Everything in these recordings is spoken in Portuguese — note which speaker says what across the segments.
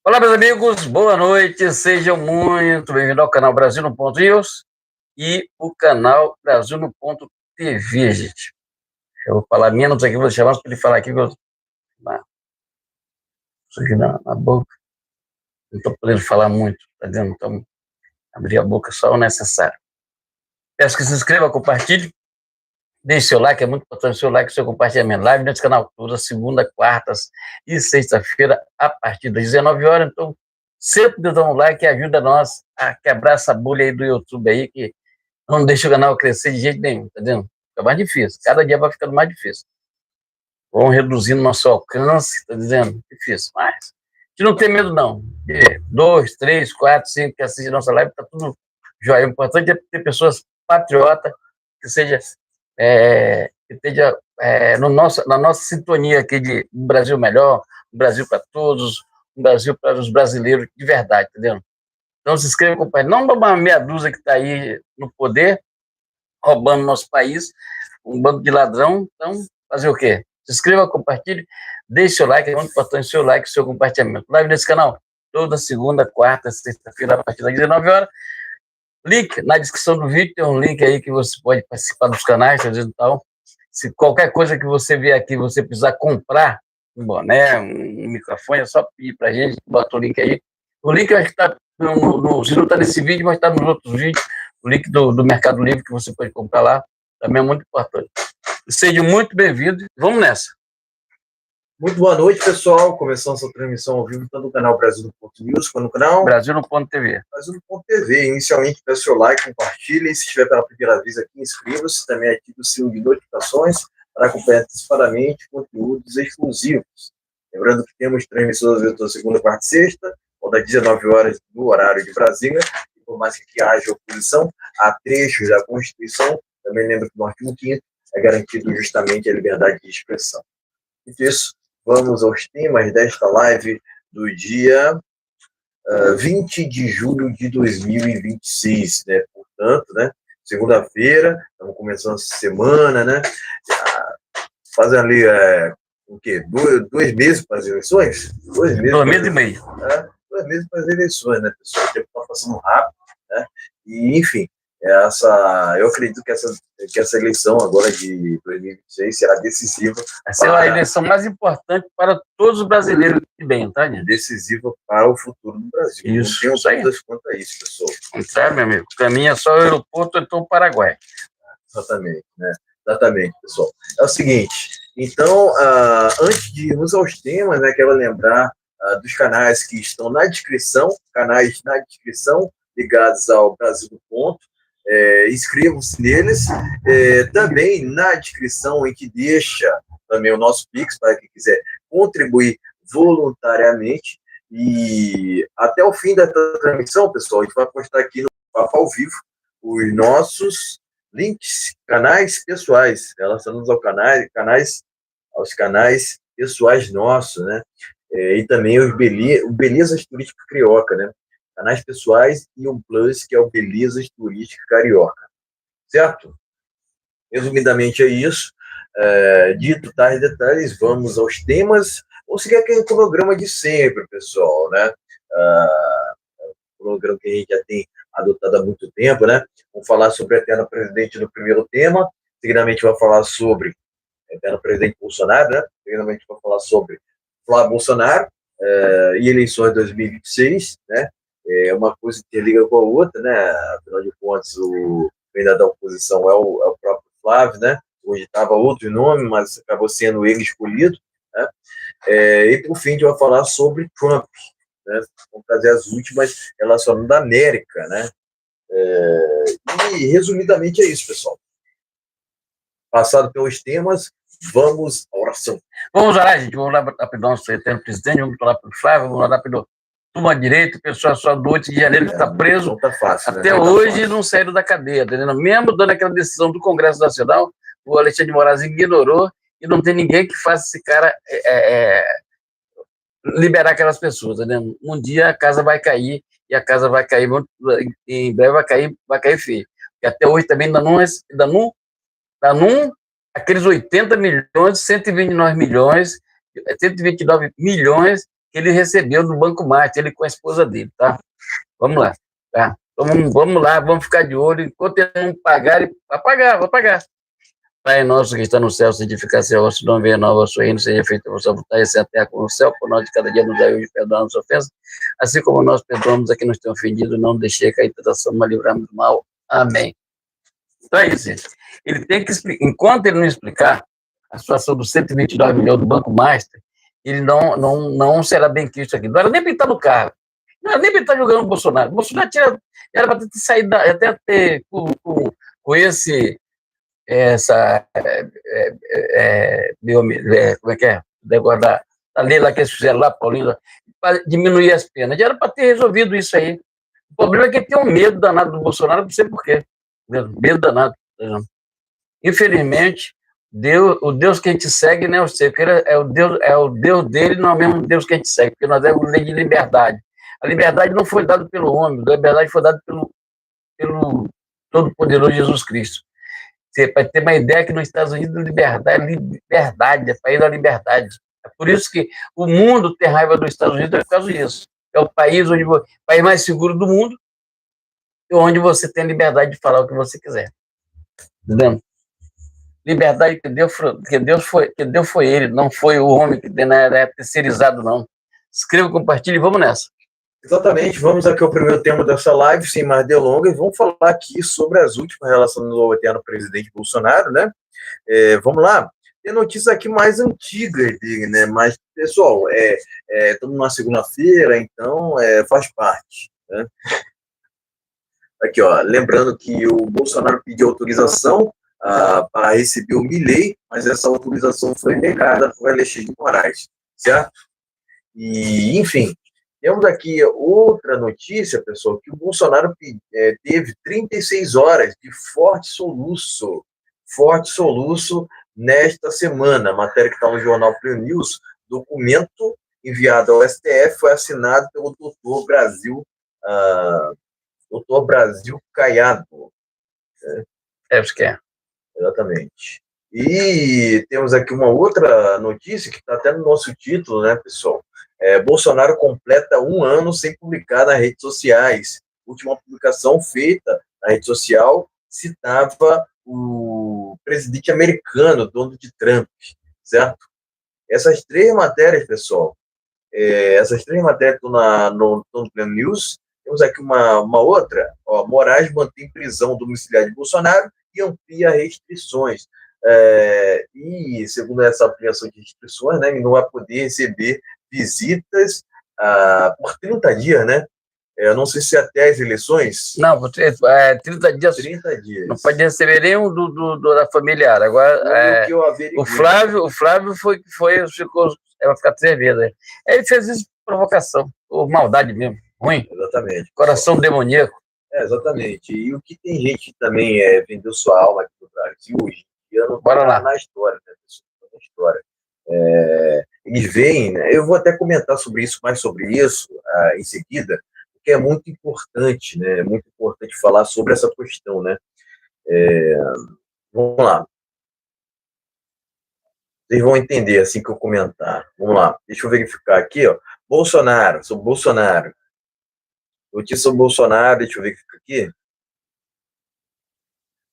Speaker 1: Olá, meus amigos, boa noite, sejam muito bem-vindos ao canal Brasil no Ponto News e o canal Brasil no Ponto TV, gente. Eu vou falar menos aqui, vou chamar para ele falar aqui, isso aqui na boca, não estou podendo falar muito, tá vendo? Então, abrir a boca só o necessário. Peço que se inscreva, compartilhe, deixe seu like, é muito importante o seu like, o seu compartilhamento. Live nesse canal toda segunda, quartas e sexta-feira, a partir das 19 horas, então sempre dá um like e ajuda nós a quebrar essa bolha aí do YouTube aí, que não deixa o canal crescer de jeito nenhum, tá vendo? Fica mais difícil, cada dia vai ficando mais difícil. Vão reduzindo nosso alcance, tá dizendo? Difícil, mas a gente não tem medo não. 2, 3, 4, 5 que assistem nossa live, tá tudo jóia. O importante é ter pessoas patriotas, que seja, que esteja na nossa sintonia aqui de um Brasil melhor, um Brasil para todos, um Brasil para os brasileiros de verdade, entendeu? Então se inscreva, companheiro. Não uma meia dúzia que está aí no poder, roubando nosso país, um bando de ladrão. Então, fazer o quê? Se inscreva, compartilhe, deixe seu like, é muito importante o seu like, o seu compartilhamento. Live nesse canal, toda segunda, quarta, sexta-feira, a partir das 19 horas. Link na descrição do vídeo, tem um link aí que você pode participar dos canais, tá dizendo, tal. Se qualquer coisa que você ver aqui, você precisar comprar um boné, um microfone, é só pedir pra gente, bota o link aí. O link acho que está se não está nesse vídeo, mas está nos outros vídeos, o link do Mercado Livre que você pode comprar lá, também é muito importante. Seja muito bem-vindo, vamos nessa.
Speaker 2: Muito boa noite, pessoal. Começando essa transmissão ao vivo, tanto no canal Brasil no Ponto News, quanto no canal
Speaker 1: Brasil no Ponto TV.
Speaker 2: Brasil no Ponto TV. Inicialmente, peço seu like, compartilhe. Se estiver pela primeira vez aqui, inscreva-se. Também ative o sino de notificações para acompanhar antecipadamente conteúdos exclusivos. Lembrando que temos transmissões toda segunda, quarta e sexta, ou das 19 horas no horário de Brasília. E por mais que aqui haja oposição a trechos da Constituição, também lembro que no artigo 5º é garantido justamente a liberdade de expressão. Dito isso, vamos aos temas desta live do dia 20 de julho de 2026, né? Portanto, né? Segunda-feira, estamos começando essa semana, né? Fazem ali, o quê? 2 meses para as eleições? 2 meses.
Speaker 1: 2 meses e meio.
Speaker 2: 2 meses para as eleições, né, pessoal? O tempo está passando rápido, né? E, enfim, eu acredito que essa eleição agora de 2026 será decisiva.
Speaker 1: Essa é a eleição mais importante para todos os brasileiros que bem, tá, gente?
Speaker 2: Decisiva para o futuro do Brasil.
Speaker 1: Isso,
Speaker 2: não tenho dúvidas quanto a isso, pessoal.
Speaker 1: Não sabe, meu amigo? O caminho é só o aeroporto ou então o Paraguai.
Speaker 2: Exatamente, né? Exatamente, pessoal. É o seguinte, então, antes de irmos aos temas, né, quero lembrar dos canais que estão na descrição, ligados ao Brasil do Ponto. Inscrevam-se neles. Também na descrição, em que deixa também o nosso Pix, para quem quiser contribuir voluntariamente. E até o fim da transmissão, pessoal, a gente vai postar aqui no Papo ao Vivo os nossos links, canais pessoais, relacionados aos canais pessoais nossos, né? E também os Belezas Turística Carioca, né? Canais pessoais e um plus, que é o Belezas Turística Carioca. Certo? Resumidamente é isso. Dito tais detalhes, vamos aos temas. Vamos seguir aquele programa de sempre, pessoal, né? Programa que a gente já tem adotado há muito tempo, né? Vamos falar sobre a eterna presidente no primeiro tema. Seguidamente vai falar sobre a eterna presidente Bolsonaro, né? Seguidamente vai falar sobre Flávio Bolsonaro. e eleições de 2026, né? É uma coisa que liga com a outra, né? Afinal de contas, o líder da oposição é o próprio Flávio, né? Hoje estava outro nome, mas acabou sendo ele escolhido, né? E por fim, a gente vai falar sobre Trump, né? Vamos trazer as últimas relacionadas à América, né? E resumidamente é isso, pessoal. Passado pelos temas, vamos à oração.
Speaker 1: Vamos orar, gente. Vamos orar pelo nosso eterno presidente, vamos orar pelo Flávio, vamos orar pelo turma direito, pessoal só do 8 de janeiro que está preso.
Speaker 2: Não tá fácil,
Speaker 1: até
Speaker 2: né?
Speaker 1: hoje não saíram da cadeia, entendeu? Mesmo dando aquela decisão do Congresso Nacional, o Alexandre de Moraes ignorou e não tem ninguém que faça esse cara liberar aquelas pessoas, entendeu? Um dia a casa vai cair e a casa vai cair muito, em breve vai cair feio. E até hoje também ainda não aqueles 80 milhões, 129 milhões, 129 milhões que ele recebeu do Banco Master, ele com a esposa dele, tá? Vamos lá, tá? Vamos lá, vamos ficar de olho, enquanto ele não pagar, ele vai pagar. Pai nosso que está no céu, santificado seja o vosso nome, venha a vosso reino, seja feita a vossa vontade, assim na terra como no céu, por nós de cada dia nos dai hoje perdoar nossas ofensas, assim como nós perdoamos a quem nos tem ofendido, não deixei cair em tentação, mas livramos do mal. Amém. Então é isso, gente. Ele tem que explicar, enquanto ele não explicar a situação dos 129 milhões do Banco Master, ele não será bem quisto aqui. Não era nem para ele estar no cargo, não era nem para ele estar jogando o Bolsonaro. O Bolsonaro era para ter saído, até ter com como é que é? Negócio da lei lá que eles fizeram lá, Paulinho, para diminuir as penas. Já era para ter resolvido isso aí. O problema é que ele tem um medo danado do Bolsonaro, não sei porquê. Medo danado. Infelizmente, o Deus que a gente segue não é o seu, é o Deus dele, não é o mesmo Deus que a gente segue, porque nós temos lei de liberdade. A liberdade não foi dada pelo homem, a liberdade foi dada pelo Todo-Poderoso Jesus Cristo. Você pode ter uma ideia que nos Estados Unidos liberdade, é país da liberdade. É por isso que o mundo tem raiva dos Estados Unidos, é por causa disso. É o país mais seguro do mundo, e onde você tem liberdade de falar o que você quiser. Entendeu? Liberdade que Deus foi ele, não foi o homem que é terceirizado, não. Escreva, compartilhe e vamos nessa.
Speaker 2: Exatamente, vamos aqui ao primeiro tema dessa live, sem mais delongas, vamos falar aqui sobre as últimas relações do eterno presidente Bolsonaro, né? Vamos lá, tem notícias aqui mais antigas dele, né? Mas, pessoal, estamos numa segunda-feira, então faz parte, né? Aqui, ó, lembrando que o Bolsonaro pediu autorização para receber o Milei, mas essa autorização foi negada por Alexandre de Moraes, certo? E, enfim, temos aqui outra notícia, pessoal, que o Bolsonaro teve 36 horas de forte soluço nesta semana. A matéria que está no jornal Play News, documento enviado ao STF foi assinado pelo doutor Brasil Caiado.
Speaker 1: Isso que é.
Speaker 2: Exatamente. E temos aqui uma outra notícia que está até no nosso título, né, pessoal? Bolsonaro completa 1 ano sem publicar nas redes sociais. A última publicação feita na rede social citava o presidente americano, Donald Trump, certo? Essas 3 matérias, pessoal, estão no Plano News. Temos aqui uma outra. Moraes mantém prisão domiciliar de Bolsonaro e amplia restrições. E, segundo essa ampliação de restrições, né, ele não vai poder receber visitas por 30 dias, né? Eu não sei se até as eleições.
Speaker 1: Não, 30 dias.
Speaker 2: 30 dias.
Speaker 1: Não pode receber nenhum da familiar. Agora, o Flávio vai ficar 3 vezes. Né? Ele fez isso por provocação, ou maldade mesmo, ruim.
Speaker 2: Exatamente.
Speaker 1: Coração demoníaco.
Speaker 2: Exatamente. E o que tem gente que também vendeu sua alma aqui no Brasil hoje em dia não
Speaker 1: está
Speaker 2: na história, né, pessoal? Na história. Eles veem, né? Eu vou até comentar mais sobre isso em seguida, porque é muito importante, né? É muito importante falar sobre essa questão, né? Vamos lá. Vocês vão entender assim que eu comentar. Vamos lá. Deixa eu verificar aqui, ó. Sobre Bolsonaro. Notícia sobre Bolsonaro, deixa eu ver o que fica aqui.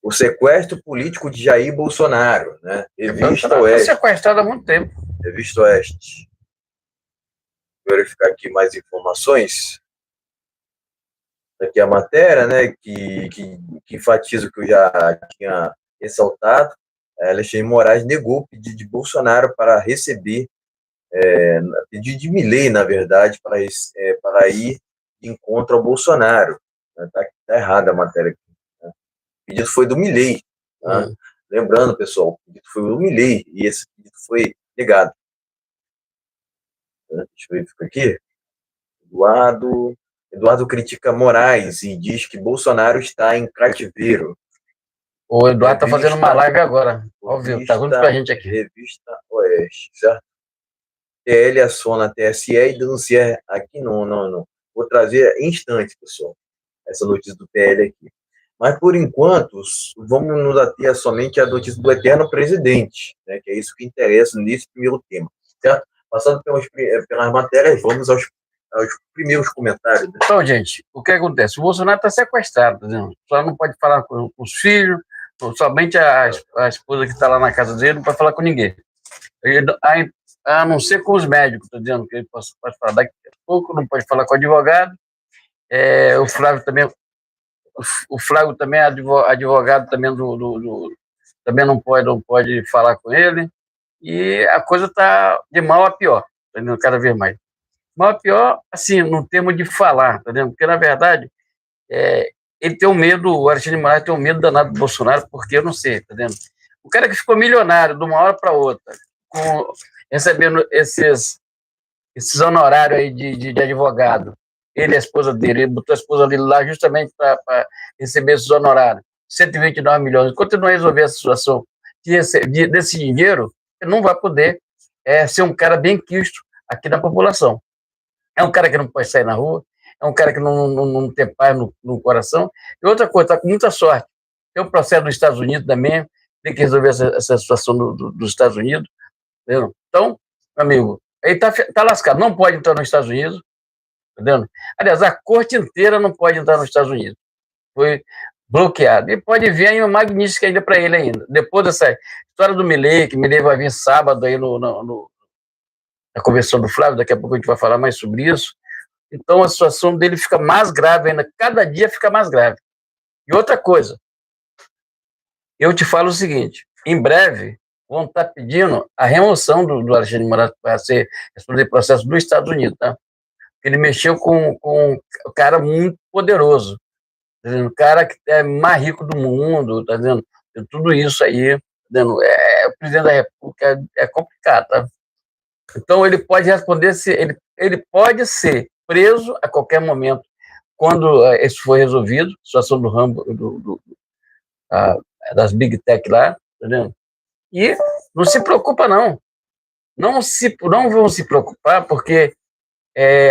Speaker 2: O sequestro político de Jair Bolsonaro, né? Revista Oeste.
Speaker 1: Está sequestrado há muito tempo.
Speaker 2: Revista Oeste. verificar aqui mais informações. Aqui a matéria, né, que enfatiza o que eu já tinha ressaltado. Alexandre de Moraes negou o pedido de Bolsonaro para receber, pedido de Milei, na verdade, para ir de encontro ao Bolsonaro. Tá errada a matéria aqui. Né? O pedido foi do Milei. Tá? Lembrando, pessoal, o pedido foi do Milei e esse pedido foi negado. Deixa eu verificar aqui. Eduardo critica Moraes e diz que Bolsonaro está em cativeiro.
Speaker 1: O Eduardo está fazendo uma live agora, ao vivo, está junto com a gente aqui.
Speaker 2: Revista Oeste, certo? PL aciona a TSE e denuncia aqui, não. Vou trazer em instantes, pessoal, essa notícia do PL aqui. Mas, por enquanto, vamos nos ater somente à notícia do eterno presidente, né, que é isso que interessa nesse primeiro tema, certo? Passando pelas matérias, vamos aos primeiros comentários. Né?
Speaker 1: Então, gente, o que acontece? O Bolsonaro está sequestrado, tá vendo? Só não pode falar com os filhos, somente a esposa que está lá na casa dele não pode falar com ninguém. A não ser com os médicos, estou dizendo que ele pode falar daqui a pouco, não pode falar com o advogado. O Flávio também é advogado também também não pode falar com ele. E a coisa está de mal a pior, tá vendo? Cada vez mais. Mal a pior, assim, no termo de falar, tá vendo? Porque, na verdade, ele tem um medo, o Alexandre de Moraes tem um medo danado do Bolsonaro, porque eu não sei, tá vendo? O cara que ficou milionário de uma hora para outra, recebendo esses honorários aí de advogado, ele e a esposa dele, ele botou a esposa dele lá justamente para receber esses honorários, 129 milhões. Enquanto ele não resolver essa situação desse dinheiro, ele não vai poder ser um cara bem quisto aqui na população. É um cara que não pode sair na rua, é um cara que não tem paz no coração. E outra coisa, está com muita sorte. Tem um processo nos Estados Unidos também, tem que resolver essa situação dos Estados Unidos. Entendeu? Então, amigo, ele tá lascado, não pode entrar nos Estados Unidos, entendeu? Aliás, a corte inteira não pode entrar nos Estados Unidos. Foi bloqueado. E pode vir aí uma magnífica ainda para ele ainda. Depois dessa história do Milei, que Milei vai vir sábado aí na convenção do Flávio, daqui a pouco a gente vai falar mais sobre isso. Então a situação dele fica mais grave ainda, cada dia fica mais grave. E outra coisa, eu te falo o seguinte, em breve vão estar pedindo a remoção do Alexandre de Moraes para responder processo dos Estados Unidos, tá? Ele mexeu com um cara muito poderoso, tá vendo? O cara que é mais rico do mundo, tá vendo? Tudo isso aí, tá vendo? O presidente da República é complicado, tá? Então ele pode responder, ele pode ser preso a qualquer momento quando isso for resolvido, situação do ramo das Big Tech lá, tá vendo? E não se preocupa não vão se preocupar, porque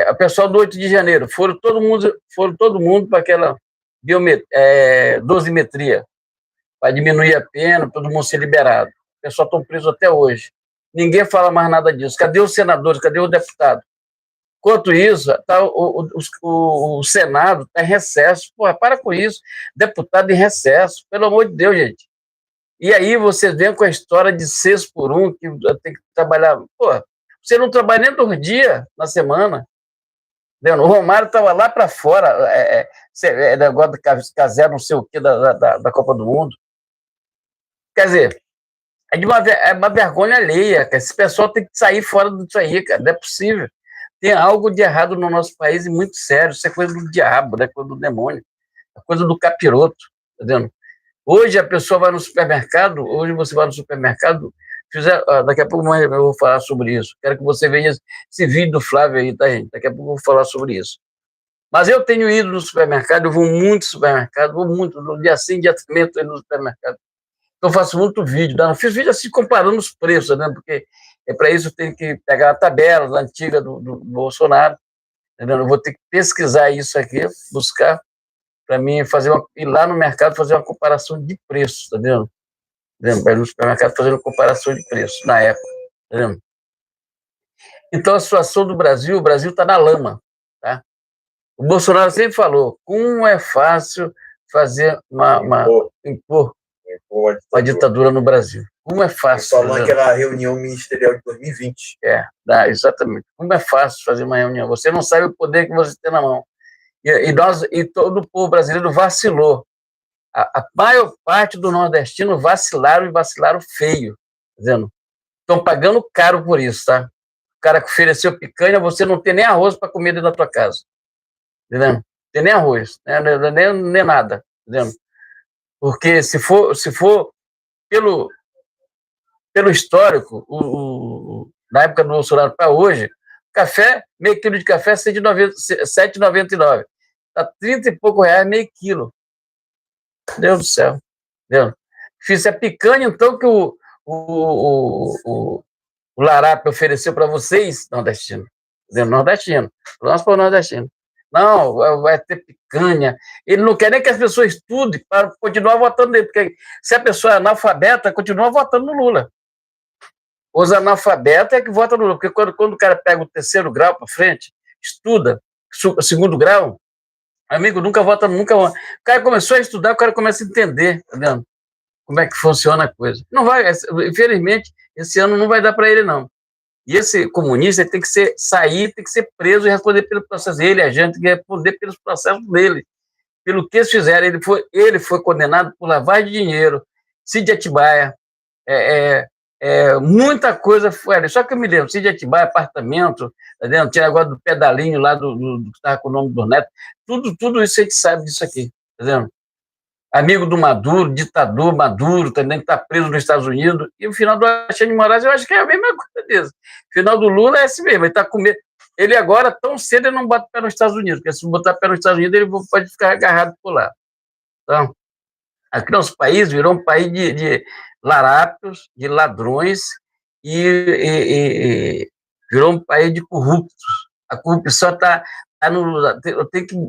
Speaker 1: a pessoa do 8 de janeiro foram todo mundo para aquela dosimetria, para diminuir a pena, todo mundo ser liberado. O pessoal está preso até hoje. Ninguém fala mais nada disso. Cadê os senadores? Cadê o deputado? Enquanto isso, o Senado está em recesso. Porra, para com isso. Deputado em recesso. Pelo amor de Deus, gente. E aí você vem com a história de 6 por 1, que tem que trabalhar. Porra, você não trabalha nem 2 dias na semana. Entendeu? O Romário estava lá para fora. Negócio de casé, não sei o quê, da Copa do Mundo. Quer dizer, é uma vergonha alheia, cara. Esse pessoal tem que sair fora disso aí, cara. Não é possível. Tem algo de errado no nosso país e muito sério. Isso é coisa do diabo, é coisa do demônio. É coisa do capiroto, tá vendo? Hoje a pessoa vai no supermercado, daqui a pouco eu vou falar sobre isso. Quero que você veja esse vídeo do Flávio aí, tá, gente? Daqui a pouco eu vou falar sobre isso. Mas eu tenho ido no supermercado, eu vou muito no supermercado, no dia sim, dia também eu estou indo no supermercado. Então, eu faço muito vídeo. Eu fiz vídeo assim comparando os preços, né? Porque para isso eu tenho que pegar a tabela antiga do Bolsonaro. Entendeu? Eu vou ter que pesquisar isso aqui, buscar, para mim ir lá no mercado fazer uma comparação de preços, tá vendo? Para ir no supermercado fazer uma comparação de preços na época, tá vendo? Então, a situação do Brasil, o Brasil está na lama, tá? O Bolsonaro sempre falou, como é fácil fazer impor uma ditadura no Brasil. Como é fácil.
Speaker 2: Falando aquela reunião ministerial de 2020.
Speaker 1: Exatamente. Como é fácil fazer uma reunião. Você não sabe o poder que você tem na mão. E todo o povo brasileiro vacilou. A maior parte do nordestino vacilaram e vacilaram feio. Tá dizendo? Estão pagando caro por isso, tá? O cara que ofereceu picanha, você não tem nem arroz para comer dentro da tua casa. Entendeu? Tem nem arroz, né? nem nada. Entendeu? Porque se for pelo histórico, na época do Bolsonaro para hoje, café, meio quilo de café, R$ 7,99. Está 30 e pouco reais, meio quilo. Deus do céu. Entendeu? Fiz a picanha, então, que o Larápio ofereceu para vocês, nordestino. Nordestino. Nós para o nordestino. Não, vai ter picanha. Ele não quer nem que as pessoas estudem para continuar votando nele, porque se a pessoa é analfabeta, continua votando no Lula. Os analfabetos é que votam no Lula, porque quando o cara pega o terceiro grau para frente, estuda, segundo grau, amigo, nunca vota, nunca. O cara começou a estudar, o cara começa a entender, tá vendo? Como é que funciona a coisa. Não vai, infelizmente, esse ano não vai dar para ele, não. E esse comunista tem que sair, tem que ser preso e responder pelo processo dele, a gente tem que responder pelos processos dele, pelo que eles fizeram. Ele foi condenado por lavagem de dinheiro, Cid Atibaia, muita coisa foi ali. Só que eu me lembro, Cid Atibaia, apartamento, tá vendo? Tinha agora do pedalinho lá do que estava com o nome do neto, tudo isso a gente sabe disso aqui, tá vendo? Amigo do Maduro, ditador Maduro, também que está preso nos Estados Unidos, e o final do Alexandre de Moraes eu acho que é a mesma coisa desse. O final do Lula é esse mesmo, ele está com medo. Ele agora, tão cedo, ele não bota pé nos Estados Unidos, porque se botar pé nos Estados Unidos, ele pode ficar agarrado por lá. Então, aqui nosso país virou um país de larápios, de ladrões, e virou um país de corruptos. A corrupção está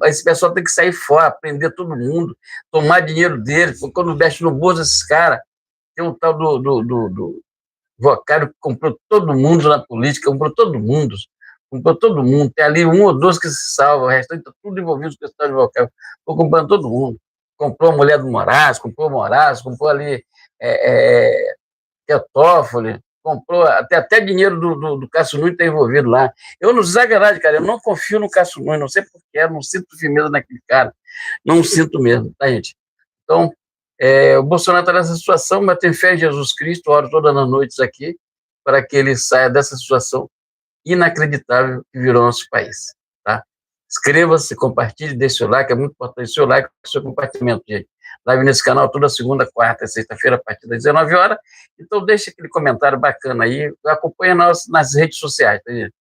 Speaker 1: esse pessoal tem que sair fora, prender todo mundo, tomar dinheiro deles, quando mexe no bolso desses caras. Tem um tal do Vocário que comprou todo mundo na política, comprou todo mundo, tem ali um ou dois que se salvam, o restante está tudo envolvido com o pessoal de Vocário, estou comprando todo mundo. Comprou a mulher do Moraes, comprou ali Teotófilo, comprou até dinheiro do Cássio Nunes está envolvido lá. Eu não sacanagem, cara, eu não confio no Cássio Nunes, não sei porquê, eu não sinto firmeza naquele cara, não sinto mesmo, tá, gente? Então, o Bolsonaro está nessa situação, mas tem fé em Jesus Cristo, oro todas as noites aqui, para que ele saia dessa situação inacreditável que virou nosso país, tá? Inscreva-se, compartilhe, deixe seu like, é muito importante o seu like e o seu compartilhamento, gente. Live nesse canal toda segunda, quarta e sexta-feira, a partir das 19 horas. Então, deixe aquele comentário bacana aí, acompanha nós nas redes sociais, tá, gente?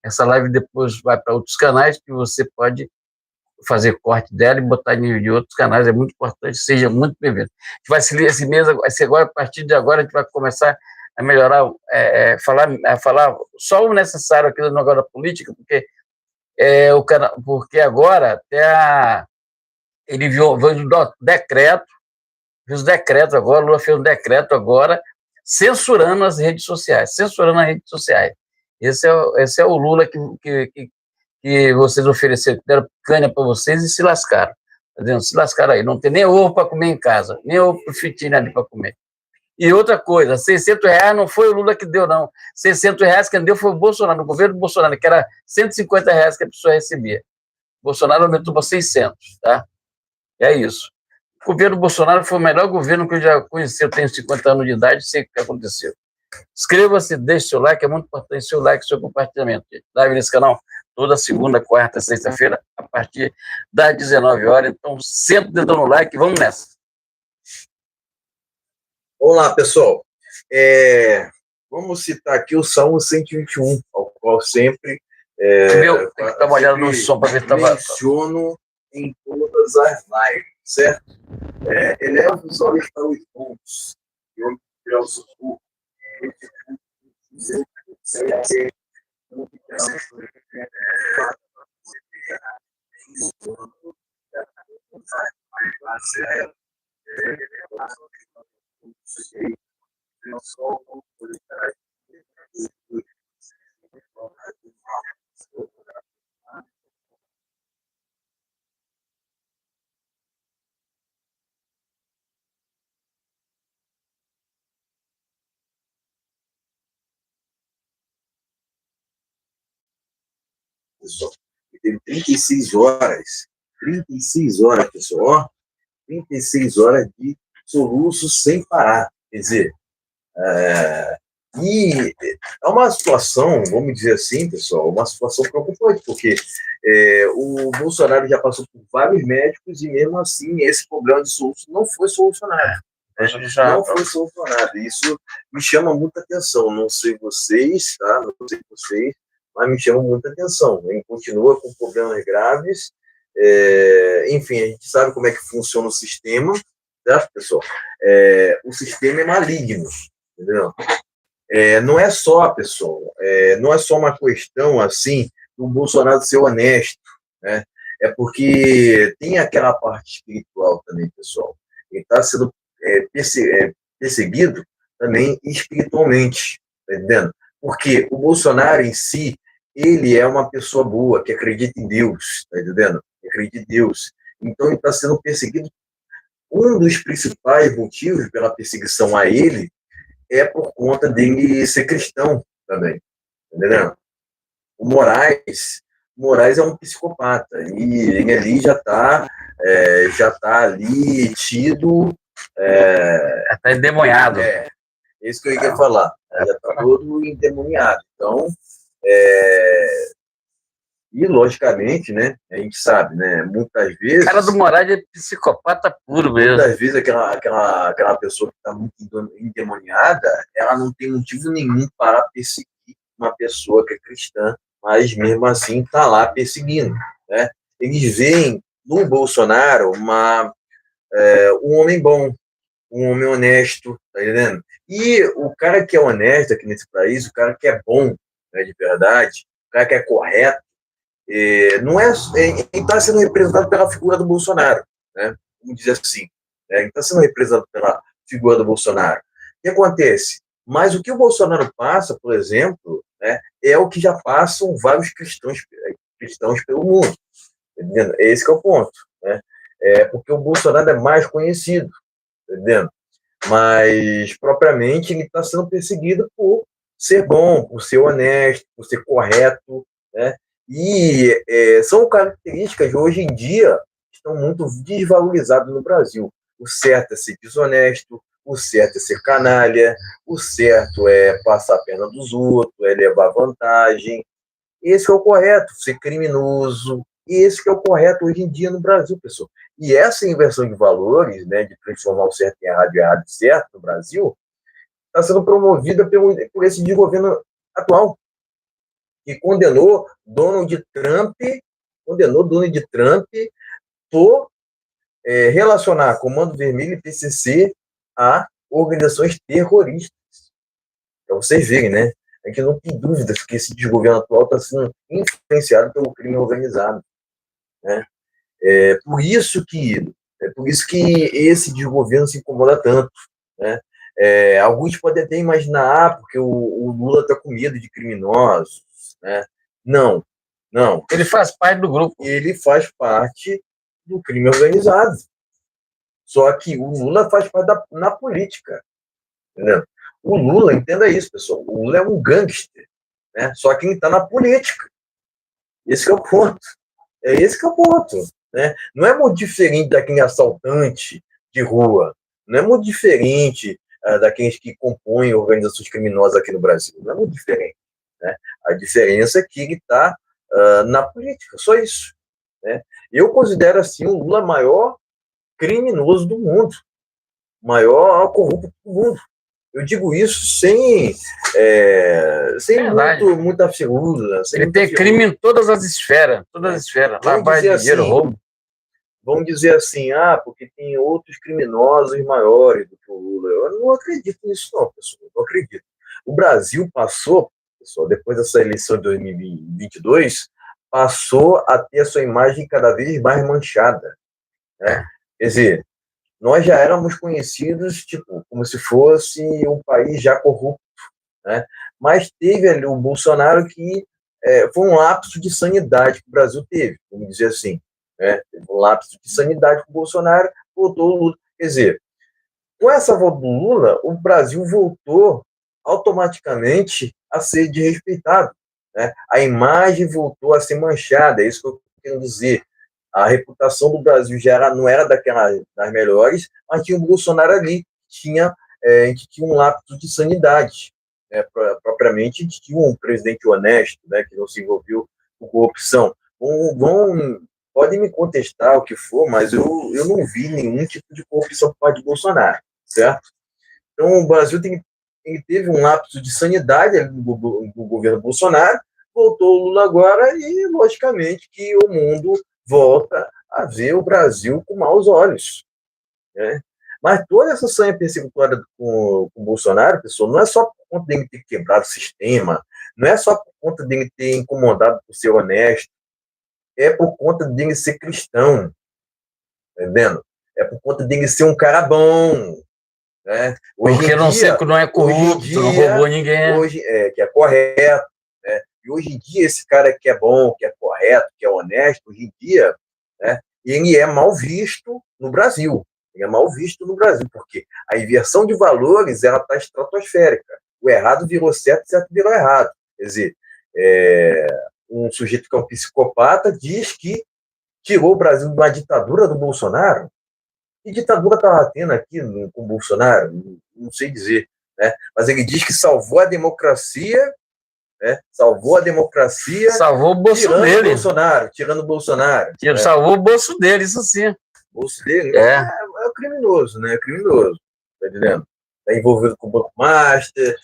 Speaker 1: Essa live depois vai para outros canais que você pode fazer corte dela e botar em outros canais, é muito importante, seja muito bem-vindo. A gente vai se ler esse mês, agora, a partir de agora, a gente vai começar a melhorar, falar só o necessário aqui no negócio da política, porque agora até ele viu o decreto, agora, o Lula fez um decreto agora, censurando as redes sociais. Esse é o Lula que vocês ofereceram, deram picanha para vocês e se lascaram. Tá vendo? Se lascaram aí. Não tem nem ovo para comer em casa, nem ovo fritinho ali para comer. E outra coisa, R$600 não foi o Lula que deu, não. R$600 quem deu foi o Bolsonaro, no governo do Bolsonaro, que era R$150 que a pessoa recebia. O Bolsonaro aumentou para 600, tá? É isso. O governo Bolsonaro foi o melhor governo que eu já conheci. Eu tenho 50 anos de idade, sei o que aconteceu. Inscreva-se, deixe seu like, é muito importante seu like e seu compartilhamento. Live nesse canal toda segunda, quarta, sexta-feira, a partir das 19 horas. Então, sempre dando like, vamos nessa.
Speaker 2: Olá, pessoal. Vamos citar aqui o Salmo 121, ao qual sempre
Speaker 1: tem que dar uma olhada no som para ver se
Speaker 2: menciono em todas as lives, certo? Eleva os olhos para os montes, e onde virá o socorro. pessoal. Ele teve 36 horas. 36 horas, pessoal. Ó, 36 horas de soluço sem parar. Quer dizer, e é uma situação, vamos dizer assim, pessoal, uma situação preocupante, porque o Bolsonaro já passou por vários médicos e, mesmo assim, esse problema de soluço não foi solucionado. Não foi solucionado. Isso me chama muita atenção. Não sei vocês, tá? Não sei vocês, mas me chama muita atenção. Ele continua com problemas graves. Enfim, a gente sabe como é que funciona o sistema, tá, pessoal? O sistema é maligno, entendeu? Não é só, pessoal, não é só uma questão, assim, do Bolsonaro ser honesto, né? É porque tem aquela parte espiritual também, pessoal. Ele está sendo perseguido também espiritualmente, tá entendendo? Porque o Bolsonaro em si, ele é uma pessoa boa, que acredita em Deus, tá entendendo? Que acredita em Deus. Então ele está sendo perseguido. Um dos principais motivos pela perseguição a ele é por conta dele ser cristão também, entendeu? O Moraes é um psicopata, e ele ali já está ali tido...
Speaker 1: Já está endemoniado.
Speaker 2: Isso que eu ia falar, já está todo endemoniado. Então, e logicamente, né, a gente sabe, né, muitas vezes...
Speaker 1: O cara do Moraes é psicopata puro mesmo.
Speaker 2: Muitas vezes aquela pessoa que está muito endemoniada, ela não tem motivo nenhum para perseguir uma pessoa que é cristã, mas mesmo assim está lá perseguindo, né? Eles veem no Bolsonaro um homem bom, um homem honesto, tá entendendo? E o cara que é honesto aqui nesse país, o cara que é bom, né, de verdade, o cara que é correto, não ele está sendo representado pela figura do Bolsonaro, né? Vamos dizer assim, né? Ele está sendo representado pela figura do Bolsonaro. O que acontece? Mas o que o Bolsonaro passa, por exemplo, né, é o que já passam vários cristãos pelo mundo, tá entendendo? Esse que é o ponto, né? Porque o Bolsonaro é mais conhecido, tá entendendo? Mas, propriamente, ele está sendo perseguido por ser bom, por ser honesto, por ser correto, né? E são características, hoje em dia, que estão muito desvalorizadas no Brasil. O certo é ser desonesto, o certo é ser canalha, o certo é passar a perna dos outros, é levar vantagem. Esse é o correto, ser criminoso. E esse que é o correto hoje em dia no Brasil, pessoal. E essa inversão de valores, né, de transformar o certo em errado e errado em certo no Brasil, está sendo promovida por esse desgoverno atual, que condenou Donald Trump por relacionar Comando Vermelho e PCC a organizações terroristas. Para vocês verem, né? A gente não tem dúvidas que esse desgoverno atual está sendo influenciado pelo crime organizado, né? Por isso que esse desgoverno se incomoda tanto, né? Alguns podem até imaginar, porque o Lula está com medo de criminosos, né? Não.
Speaker 1: Ele faz parte do grupo.
Speaker 2: Ele faz parte do crime organizado. Só que o Lula faz parte na política, entendeu? O Lula, entenda isso, pessoal, o Lula é um gangster, né? Só que ele está na política. Esse é o ponto. Esse que é o ponto, né? Não é muito diferente daquele assaltante de rua, não é muito diferente daqueles que compõem organizações criminosas aqui no Brasil, não é muito diferente, né? A diferença é que ele está na política, só isso, né? Eu considero assim o Lula maior criminoso do mundo, maior corrupto do mundo. Eu digo isso sem muita firula.
Speaker 1: Ele tem crime em todas as esferas, lavagem de dinheiro, roubo.
Speaker 2: Vamos dizer assim, porque tem outros criminosos maiores do que o Lula. Eu não acredito nisso, não, pessoal. Eu não acredito. O Brasil passou, pessoal, depois dessa eleição de 2022, passou a ter a sua imagem cada vez mais manchada, né? Quer dizer, nós já éramos conhecidos, tipo, como se fosse um país já corrupto, né? Mas teve ali o Bolsonaro que foi um lapso de sanidade que o Brasil teve, vamos dizer assim, né? Teve um lapso de sanidade com o Bolsonaro, voltou o Lula. Quer dizer, com essa volta do Lula, o Brasil voltou automaticamente a ser desrespeitado, né? A imagem voltou a ser manchada, é isso que eu quero dizer. A reputação do Brasil não era das melhores, mas tinha o Bolsonaro ali, a gente tinha um lapso de sanidade, né? Propriamente, a gente tinha um presidente honesto, né? Que não se envolveu com corrupção. Podem me contestar o que for, mas eu não vi nenhum tipo de corrupção por parte de Bolsonaro, certo? Então, o Brasil teve um lapso de sanidade no governo Bolsonaro, voltou o Lula agora e, logicamente, que o mundo volta a ver o Brasil com maus olhos, né? Mas toda essa sanha persecutória com o Bolsonaro, pessoal, não é só por conta dele ter quebrado o sistema, não é só por conta dele ter incomodado por ser honesto, é por conta dele ser cristão, entendendo? É por conta dele ser um cara bom, né?
Speaker 1: Porque não é corrupto, não roubou ninguém.
Speaker 2: Hoje, que é correto, né? E hoje em dia, esse cara que é bom, que é correto, que é honesto, hoje em dia, né, ele é mal visto no Brasil. Ele é mal visto no Brasil, porque a inversão de valores ela está estratosférica. O errado virou certo, o certo virou errado. Quer dizer, um sujeito que é um psicopata diz que tirou o Brasil de uma ditadura do Bolsonaro. Que ditadura estava tendo aqui com o Bolsonaro? Não sei dizer, né? Mas ele diz que salvou a democracia, né? Salvou a democracia.
Speaker 1: Salvou o bolso dele.
Speaker 2: Tirando o Bolsonaro.
Speaker 1: Né? Salvou o bolso dele, isso sim. O
Speaker 2: bolso dele é o criminoso, né? É criminoso, tá entendendo? Está envolvido com o Banco Master,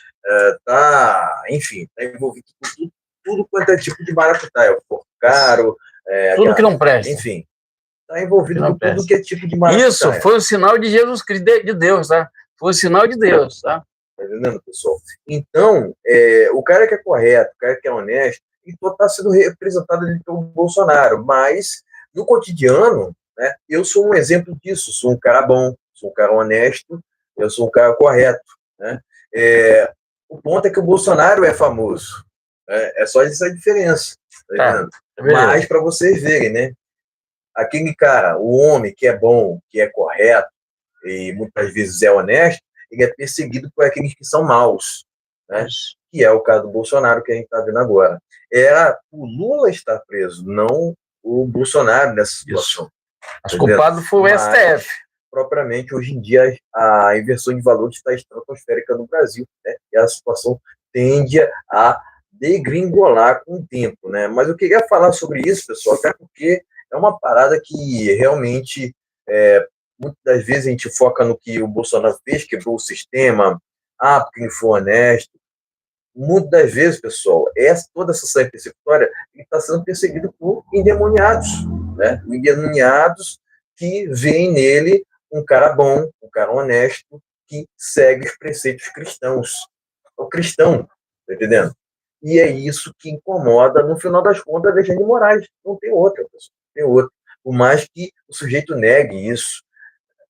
Speaker 2: enfim, está envolvido com tudo quanto é tipo de maracutaia, o Porto Caro.
Speaker 1: Tudo que não presta.
Speaker 2: Enfim. Está envolvido com tudo que é tipo de maracutaia.
Speaker 1: Isso foi um sinal de Jesus Cristo, de Deus, tá? Foi um sinal de Deus, tá?
Speaker 2: Tá entendendo, pessoal? Então, o cara que é correto, o cara que é honesto, então está sendo representado ali pelo Bolsonaro, mas no cotidiano, né, eu sou um exemplo disso, sou um cara bom, sou um cara honesto, eu sou um cara correto, né? O ponto é que o Bolsonaro é famoso, né? É só essa diferença, tá entendendo? Mas para vocês verem, né? Aquele cara, o homem que é bom, que é correto e muitas vezes é honesto, ele é perseguido por aqueles que são maus, né? Que é o caso do Bolsonaro que a gente está vendo agora. O Lula estar preso, não o Bolsonaro nessa situação.
Speaker 1: Mas culpado foi o STF.
Speaker 2: Propriamente, hoje em dia, a inversão de valores está estratosférica no Brasil, né? E a situação tende a degringolar com o tempo, né? Mas eu queria falar sobre isso, pessoal, até porque é uma parada que realmente, muitas das vezes a gente foca no que o Bolsonaro fez, quebrou o sistema, porque ele foi honesto. Muitas das vezes, pessoal, toda essa sanha persecutória está sendo perseguido por endemoniados, né? Endemoniados que veem nele um cara bom, um cara honesto, que segue os preceitos cristãos. O cristão, tá entendendo? E é isso que incomoda, no final das contas, a Alexandre de Moraes. Não tem outra, pessoal. Não tem outra. Por mais que o sujeito negue isso.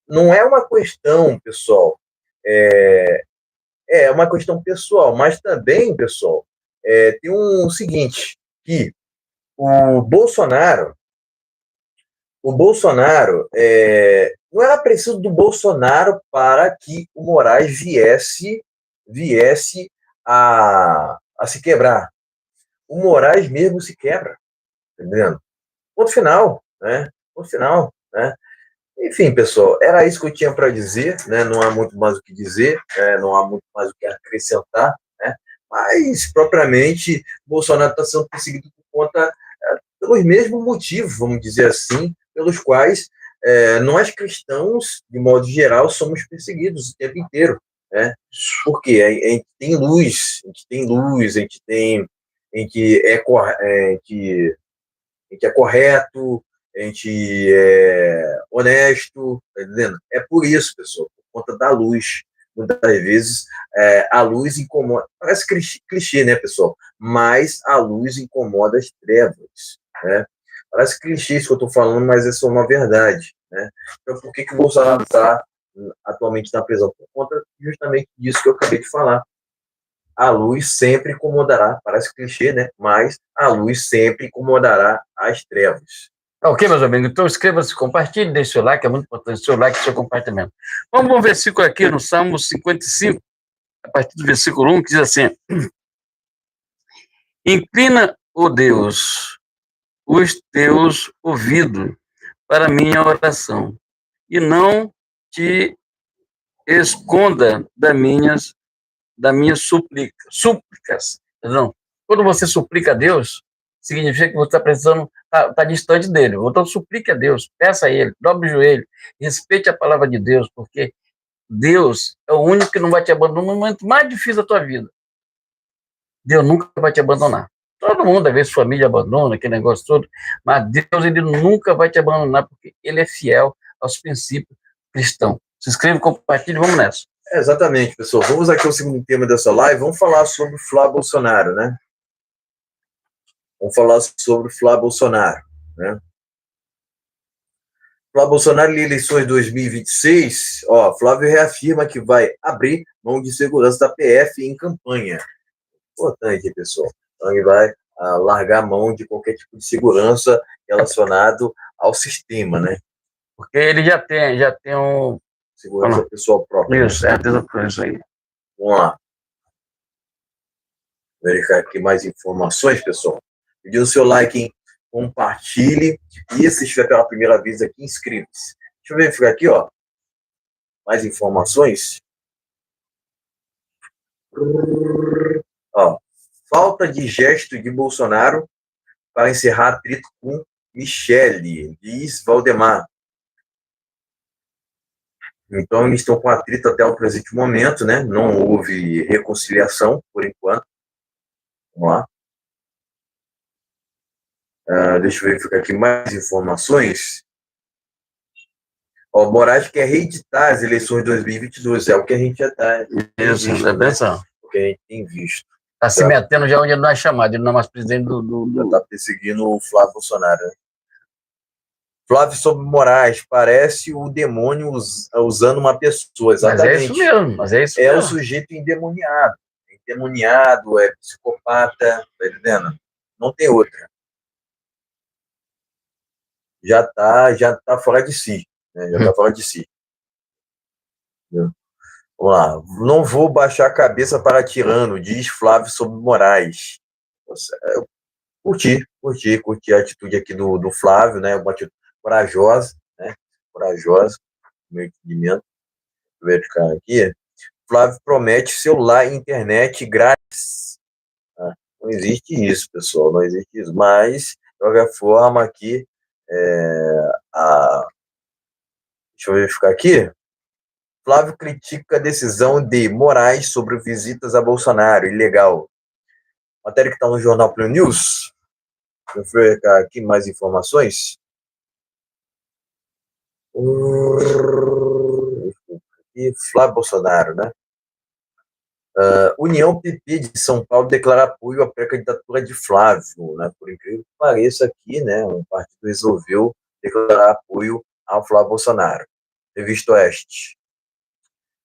Speaker 2: Não é uma questão, pessoal, é uma questão pessoal, mas também, pessoal, tem um seguinte, que o Bolsonaro, não era preciso do Bolsonaro para que o Moraes viesse a se quebrar. O Moraes mesmo se quebra, entendendo? Ponto final, né? Ponto final, né? Enfim, pessoal, era isso que eu tinha para dizer, né? Não há muito mais o que dizer, não há muito mais o que acrescentar, né? Mas, propriamente, Bolsonaro está sendo perseguido por conta, pelos mesmos motivos, vamos dizer assim, pelos quais nós cristãos, de modo geral, somos perseguidos o tempo inteiro, né? Porque a gente tem luz, a gente é correto, a gente é honesto, tá entendendo? É por isso, pessoal, por conta da luz. Muitas vezes a luz incomoda, parece clichê, né, pessoal? Mas a luz incomoda as trevas, né? Parece clichê isso que eu estou falando, mas é uma verdade, né? Então, por que o Bolsonaro está atualmente na prisão? Por conta justamente disso que eu acabei de falar. A luz sempre incomodará, parece clichê, né? Mas a luz sempre incomodará as trevas.
Speaker 1: Ok, meus amigos, então inscreva-se, compartilhe, deixe seu like, é muito importante, seu like e seu compartilhamento. Vamos para um versículo aqui no Salmo 55, a partir do versículo 1, que diz assim: Inclina, ó Deus, os teus ouvidos para minha oração, e não te esconda das minhas súplicas. Perdão. Quando você suplica a Deus, significa que você está precisando, está distante dele. Então suplique a Deus, peça a ele, dobre o joelho, respeite a palavra de Deus, porque Deus é o único que não vai te abandonar no momento mais difícil da tua vida. Deus nunca vai te abandonar. Todo mundo, às vezes, família abandona, aquele negócio todo, mas Deus, ele nunca vai te abandonar, porque ele é fiel aos princípios cristãos. Se inscreva, compartilhe, vamos nessa.
Speaker 2: Exatamente, pessoal. Vamos aqui ao segundo tema dessa live. Vamos falar sobre o Flávio Bolsonaro, né? Vamos falar sobre o Flávio Bolsonaro, né? Flávio Bolsonaro em eleições 2026, Flávio reafirma que vai abrir mão de segurança da PF em campanha. Importante, pessoal. Então, ele vai largar a mão de qualquer tipo de segurança relacionado ao sistema, né?
Speaker 1: Porque ele já tem um...
Speaker 2: Segurança pessoal própria.
Speaker 1: Isso, isso aí.
Speaker 2: Vamos lá. Vou verificar aqui mais informações, pessoal. Pedindo o seu like, hein? Compartilhe. E se estiver pela primeira vez aqui, inscreva-se. Deixa eu verificar aqui, mais informações. Falta de gesto de Bolsonaro para encerrar atrito com Michele, diz Valdemar. Então, eles estão com atrito até o presente momento, né? Não houve reconciliação, por enquanto. Vamos lá. Deixa eu verificar aqui mais informações. Moraes quer reeditar as eleições de 2022, é o que a gente já está...
Speaker 1: Isso, atenção.
Speaker 2: O que a gente tem visto.
Speaker 1: Está se metendo já onde ele não é chamado, ele não é mais presidente do...
Speaker 2: Está perseguindo o Flávio Bolsonaro, né? Flávio sobre Moraes, parece o demônio usando uma pessoa, exatamente.
Speaker 1: Mas é isso mesmo,
Speaker 2: É o sujeito endemoniado. Endemoniado, é psicopata, tá entendendo? Não tem outra. Já tá fora de si, né? Já tá fora de si. Vamos lá. Não vou baixar a cabeça para tirano, diz Flávio sobre Moraes. Eu curti a atitude aqui do Flávio, né? Uma atitude corajosa, né? Corajosa, no meu entendimento. Vou verificar aqui. Flávio promete celular e internet grátis. Não existe isso, pessoal, não existe isso. Mas, de qualquer forma, aqui, deixa eu verificar aqui. Flávio critica a decisão de Moraes sobre visitas a Bolsonaro, ilegal. Matéria que está no jornal Play News. Deixa eu verificar aqui mais informações. E Flávio Bolsonaro, né? União PP de São Paulo declara apoio à pré-candidatura de Flávio, né? Por incrível que pareça aqui, né? Um partido resolveu declarar apoio ao Flávio Bolsonaro. Revista Oeste.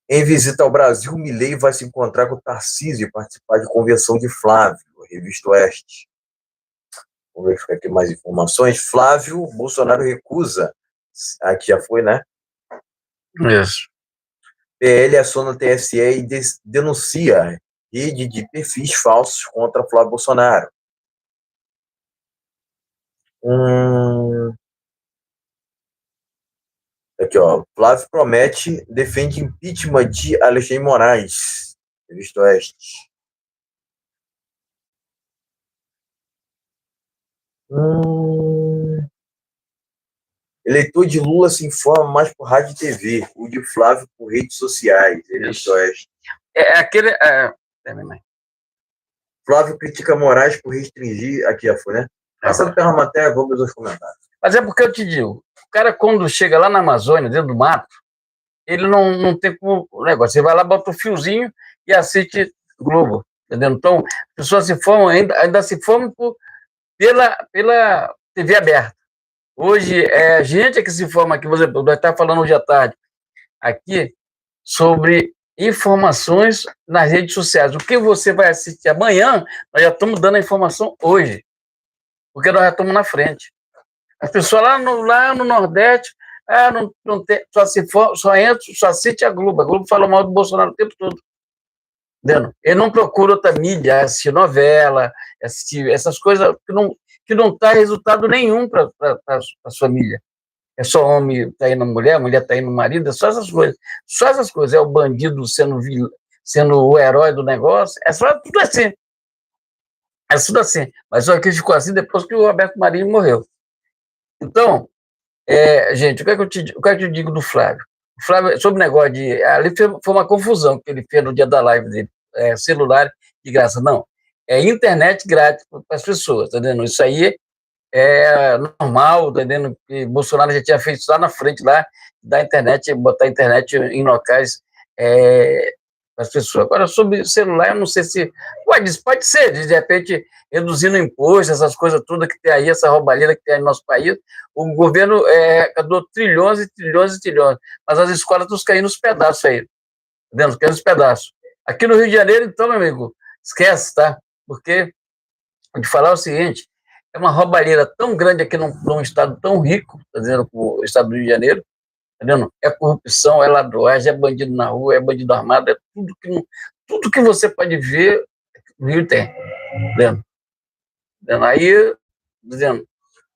Speaker 2: Em visita ao Brasil, Milei vai se encontrar com Tarcísio e participar de convenção de Flávio. Revista Oeste. Vamos verificar aqui mais informações. Flávio Bolsonaro recusa. Aqui já foi, né?
Speaker 1: Isso.
Speaker 2: PL aciona o TSE e denuncia rede de perfis falsos contra Flávio Bolsonaro. Aqui, Flávio promete, defende impeachment de Alexandre de Moraes. Revista Oeste. Eleitor de Lula se informa mais por rádio e TV, o de Flávio por redes sociais. Revista Oeste. Flávio critica Moraes por restringir... Aqui já foi, né? Passando pela matéria, vamos aos comentários.
Speaker 1: Mas é porque eu te digo, o cara quando chega lá na Amazônia, dentro do mato, ele não tem como negócio. Você vai lá, bota o fiozinho e assiste Globo, entendeu? Então, as pessoas se formam, ainda se formam pela TV aberta. Hoje, a gente que se forma aqui, por exemplo, nós estamos falando hoje à tarde, aqui, sobre informações nas redes sociais. O que você vai assistir amanhã, nós já estamos dando a informação hoje, porque nós já estamos na frente. As pessoas lá no Nordeste, não tem, só entra, só assiste a Globo. A Globo fala mal do Bolsonaro o tempo todo. entendeu? Ele não procura outra mídia, assistir novela, assistir essas coisas que não traz resultado nenhum para a família. É só homem está indo mulher está indo marido, é só essas coisas. Só essas coisas. É o bandido sendo o herói do negócio. É só tudo assim. É tudo assim. Mas só que ficou assim depois que o Roberto Marinho morreu. Então, gente, o que é que eu digo do Flávio? O Flávio, sobre o negócio de... Ali foi uma confusão que ele fez no dia da live dele. Celular de graça. Não. É internet grátis para as pessoas, tá entendendo? Isso aí é normal, tá entendendo? Que Bolsonaro já tinha feito lá na frente, lá, da internet, botar a internet em locais para as pessoas. Agora, sobre celular, eu não sei se... Pode ser, de repente, reduzindo imposto, essas coisas todas que tem aí, essa roubalheira que tem aí no nosso país, o governo arrecadou trilhões e trilhões e trilhões, mas as escolas estão caindo nos pedaços aí, entendeu? Caindo nos pedaços. Aqui no Rio de Janeiro, então, meu amigo, esquece, tá? Porque, vou te falar o seguinte, é uma roubalheira tão grande aqui num estado tão rico, tá dizendo, o estado do Rio de Janeiro, tá vendo? É corrupção, é ladroagem, é bandido na rua, é bandido armado, é tudo que você pode ver, o Rio tem, tá vendo? Aí, dizendo,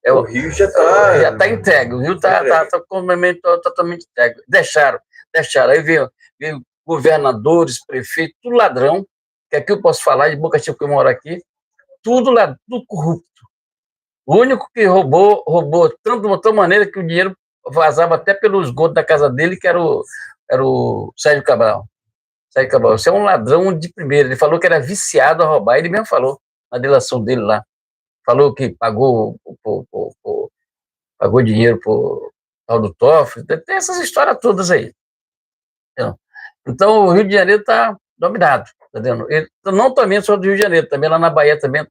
Speaker 2: o Rio já está
Speaker 1: entregue, o Rio está totalmente entregue. Deixaram. Aí veio governadores, prefeitos, tudo ladrão, que aqui eu posso falar, de Boca Chica que eu moro aqui, tudo corrupto. O único que roubou tanto de tal maneira que o dinheiro vazava até pelo esgoto da casa dele, que era o Sérgio Cabral. Você é um ladrão de primeira. Ele falou que era viciado a roubar, ele mesmo falou na delação dele lá. Falou que pagou dinheiro pro tal do Toffoli. Tem essas histórias todas aí. Então, o Rio de Janeiro está dominado, tá vendo? Não também só do Rio de Janeiro, também lá na Bahia também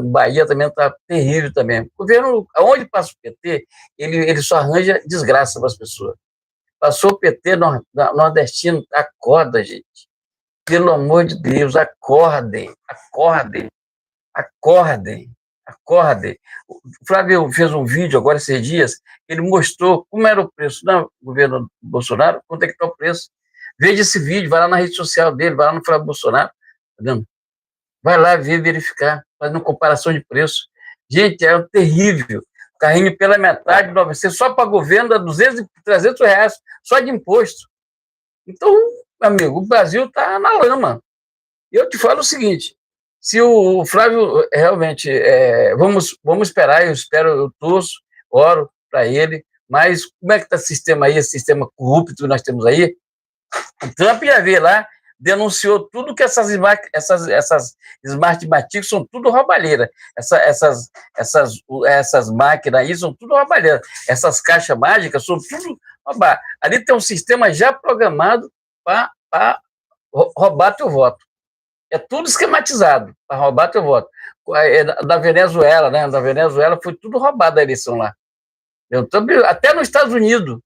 Speaker 1: Bahia também está terrível também. O governo, aonde passa o PT, ele só arranja desgraça para as pessoas. Passou o PT nordestino, acorda, gente. Pelo amor de Deus, acordem. O Flávio fez um vídeo agora esses dias, ele mostrou como era o preço no governo Bolsonaro, quanto é que está o preço. Veja esse vídeo, vai lá na rede social dele, vai lá no Flávio Bolsonaro, tá vendo? Vai lá ver, verificar, fazendo comparação de preço. Gente, é terrível. Carrinho pela metade, você só para o governo dá 200, 300 reais, só de imposto. Então, amigo, o Brasil está na lama. E eu te falo o seguinte, se o Flávio realmente, vamos esperar, eu torço, oro para ele, mas como é que está o sistema aí, esse sistema corrupto que nós temos aí? O Trump ia ver lá, denunciou tudo que essas Smart Matic são tudo roubalheira. Essas máquinas aí são tudo roubalheira. Essas caixas mágicas são tudo roubar. Ali tem um sistema já programado para roubar teu voto. É tudo esquematizado para roubar teu voto. Da Venezuela, né? Da Venezuela foi tudo roubado a eleição lá. Até nos Estados Unidos,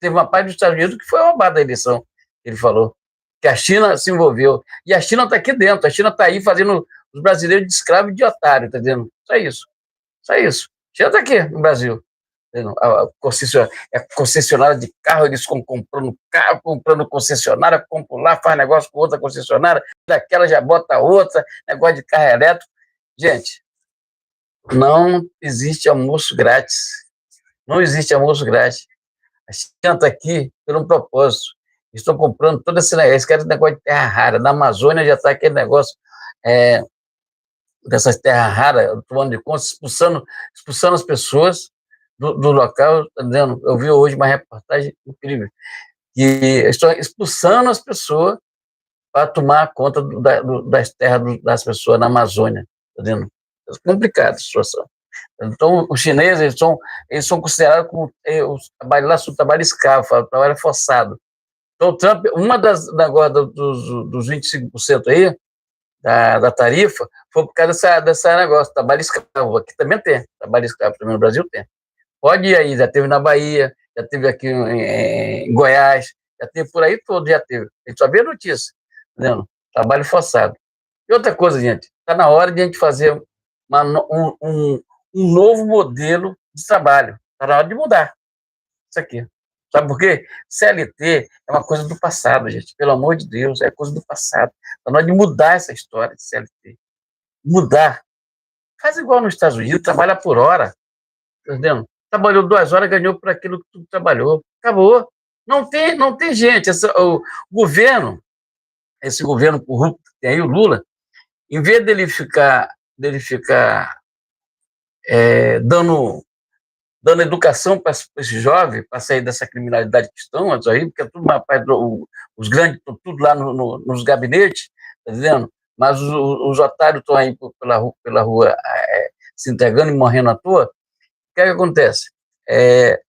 Speaker 1: teve uma parte dos Estados Unidos que foi roubada a eleição, ele falou, que a China se envolveu. E a China está aqui dentro, a China está aí fazendo os brasileiros de escravo e de otário, tá entendendo? Só isso. A China está aqui no Brasil. Concessionária de carro, eles estão comprando carro, comprando concessionária, compram lá, faz negócio com outra concessionária, daquela já bota outra, negócio de carro elétrico. Gente, não existe almoço grátis. Não existe almoço grátis. A China está aqui por um propósito. Estão comprando todo esse negócio. Eles querem negócio de terra rara. Na Amazônia já está aquele negócio dessas terras raras, tomando de conta, expulsando as pessoas do local. Eu vi hoje uma reportagem incrível, que estão expulsando as pessoas para tomar conta das terras das pessoas na Amazônia. Tá vendo? É complicada a situação. Então, os chineses, eles são considerados como o trabalho lá, o trabalho escravo, o trabalho forçado. Então, o Trump, uma dos 25% aí, da tarifa, foi por causa desse negócio, trabalho escravo. Aqui também tem, trabalho escravo, também no Brasil tem. Pode ir aí, já teve na Bahia, já teve aqui em Goiás, já teve por aí todo, já teve. A gente só vê notícia, entendeu? Trabalho forçado. E outra coisa, gente, está na hora de a gente fazer um novo modelo de trabalho. Está na hora de mudar isso aqui. Sabe por quê? CLT é uma coisa do passado, gente. Pelo amor de Deus, é coisa do passado. Então, nós de mudar essa história de CLT. Mudar. Faz igual nos Estados Unidos, trabalha por hora. Tá entendendo? Trabalhou 2 horas, ganhou por aquilo que tu trabalhou. Acabou. Não tem gente. O governo, esse governo corrupto que tem aí, o Lula, em vez dele ficar dando educação para esse jovem, para sair dessa criminalidade que estão aí, porque é tudo, rapaz, os grandes estão tudo lá nos gabinetes, tá entendendo? Mas os otários estão aí pela rua se entregando e morrendo à toa. O que é que acontece? Ele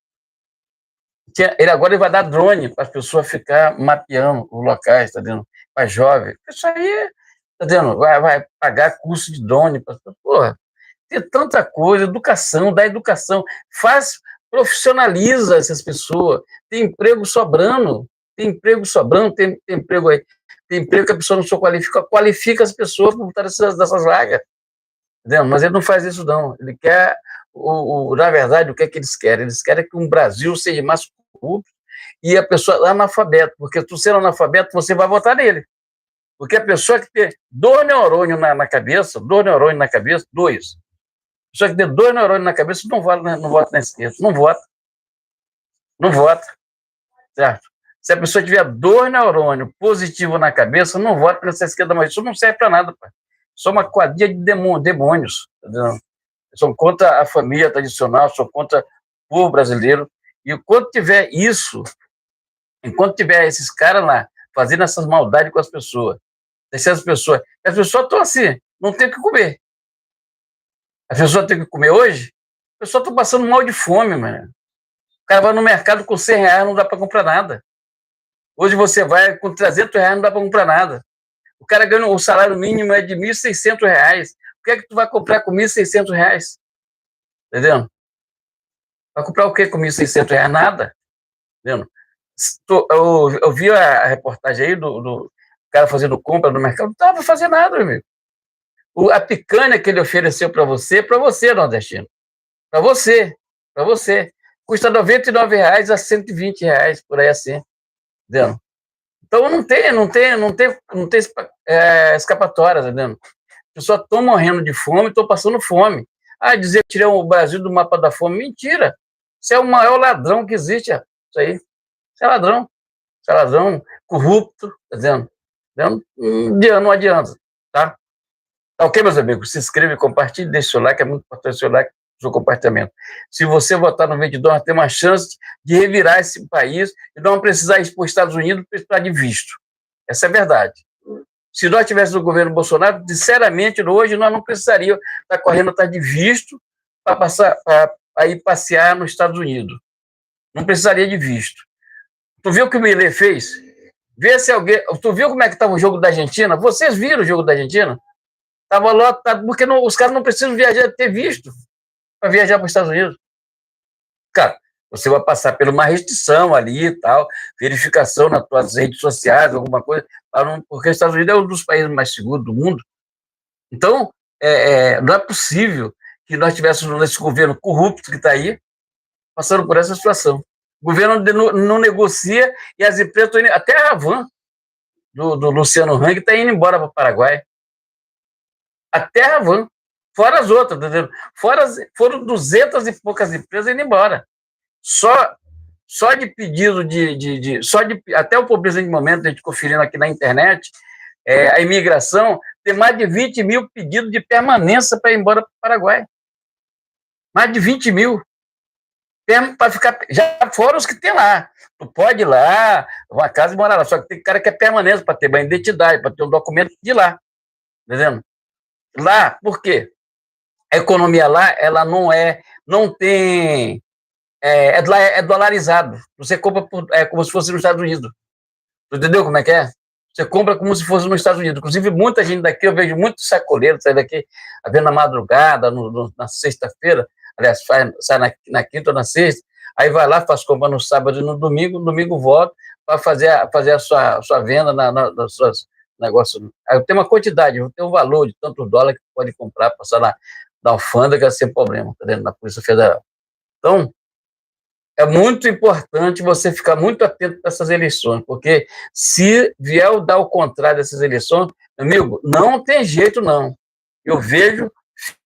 Speaker 1: agora vai dar drone para as pessoas ficar mapeando os locais, tá entendendo? Para jovens. Isso aí, tá entendendo? Vai pagar curso de drone. Porra, tem tanta coisa, dá educação, profissionaliza essas pessoas, tem emprego sobrando, tem emprego aí, tem emprego que a pessoa não só qualifica as pessoas para botar dessas vagas, entendeu? Mas ele não faz isso não, ele quer, na verdade, o que é que eles querem? Eles querem que um Brasil seja mais corrupto e a pessoa analfabeto, porque tu sendo analfabeto, você vai votar nele. Porque a pessoa que tem 2 neurônios na cabeça, 2 neurônios na cabeça, 2, só que tem 2 neurônios na cabeça, não vota na esquerda. Não vota. Certo? Se a pessoa tiver 2 neurônios positivos na cabeça, não vota nessa esquerda, mas isso não serve para nada, pai. Só uma quadrilha de demônios. Entendeu? São contra a família tradicional, são contra o povo brasileiro. E enquanto tiver esses caras lá fazendo essas maldades com as pessoas, deixando as pessoas estão assim, não tem o que comer. A pessoa tem que comer hoje, a pessoa está passando mal de fome, mano. O cara vai no mercado com R$100, não dá para comprar nada. Hoje você vai com R$300, não dá para comprar nada. O cara ganha, o salário mínimo é de R$1.600. O que é que tu vai comprar com R$1.600? Entendeu? Vai comprar o que com R$1.600? Nada. Entendeu? Eu vi a reportagem aí do cara fazendo compra no mercado, não dava para fazer nada, meu amigo. A picanha que ele ofereceu para você, nordestino. Para você. Custa R$99 a R$120, por aí assim. Entendeu? Então não tem escapatória, entendeu? As pessoas estão morrendo de fome, estão passando fome. Dizer que tirou o Brasil do mapa da fome, mentira. Você é o maior ladrão que existe, isso aí. Você é ladrão. Você é ladrão, corrupto, tá dizendo? Não adianta, tá? Tá ok, meus amigos? Se inscreve, compartilhe, deixa o seu like, é muito importante o seu like, o seu compartilhamento. Se você votar no 22, nós temos uma chance de revirar esse país e não precisar ir para os Estados Unidos para precisar de visto. Essa é a verdade. Se nós tivéssemos o governo Bolsonaro, sinceramente, hoje nós não precisaríamos estar correndo atrás de visto para ir passear nos Estados Unidos. Não precisaria de visto. Tu viu o que o Milei fez? Tu viu como é que estava o jogo da Argentina? Vocês viram o jogo da Argentina? Estava lotado, porque os caras não precisam viajar, ter visto para viajar para os Estados Unidos. Cara, você vai passar por uma restrição ali e tal, verificação nas suas redes sociais, alguma coisa, porque os Estados Unidos é um dos países mais seguros do mundo. Então, não é possível que nós tivéssemos esse governo corrupto que está aí, passando por essa situação. O governo não negocia e as empresas estão indo, até a Havan, do Luciano Hang, está indo embora para o Paraguai. Até a Havan, fora as outras, entendeu? Foram 200 e poucas empresas indo embora. Só de pedido até o presente momento, a gente conferindo aqui na internet, a imigração tem mais de 20 mil pedidos de permanência para ir embora para o Paraguai. Mais de 20 mil. Para ficar, já fora os que tem lá. Tu pode ir lá, uma casa e morar lá, só que tem cara que é permanência para ter uma identidade, para ter um documento de lá. Entendendo? Lá, por quê? A economia lá, ela não tem, é dolarizado. Você compra como se fosse nos Estados Unidos. Tu entendeu como é que é? Você compra como se fosse nos Estados Unidos. Inclusive, muita gente daqui, eu vejo muitos sacoleiros sair daqui, vendo na madrugada, na sexta-feira, aliás, sai na quinta ou na sexta, aí vai lá, faz compra no sábado e no domingo volta para fazer a sua venda nas suas negócios. Aí tem uma quantidade, tem um valor de tantos dólares que pode comprar, passar na alfândega sem problema, tá dentro da Polícia Federal. Então, é muito importante você ficar muito atento nessas eleições, porque se vier dar o contrário dessas eleições, amigo, não tem jeito, não. Eu vejo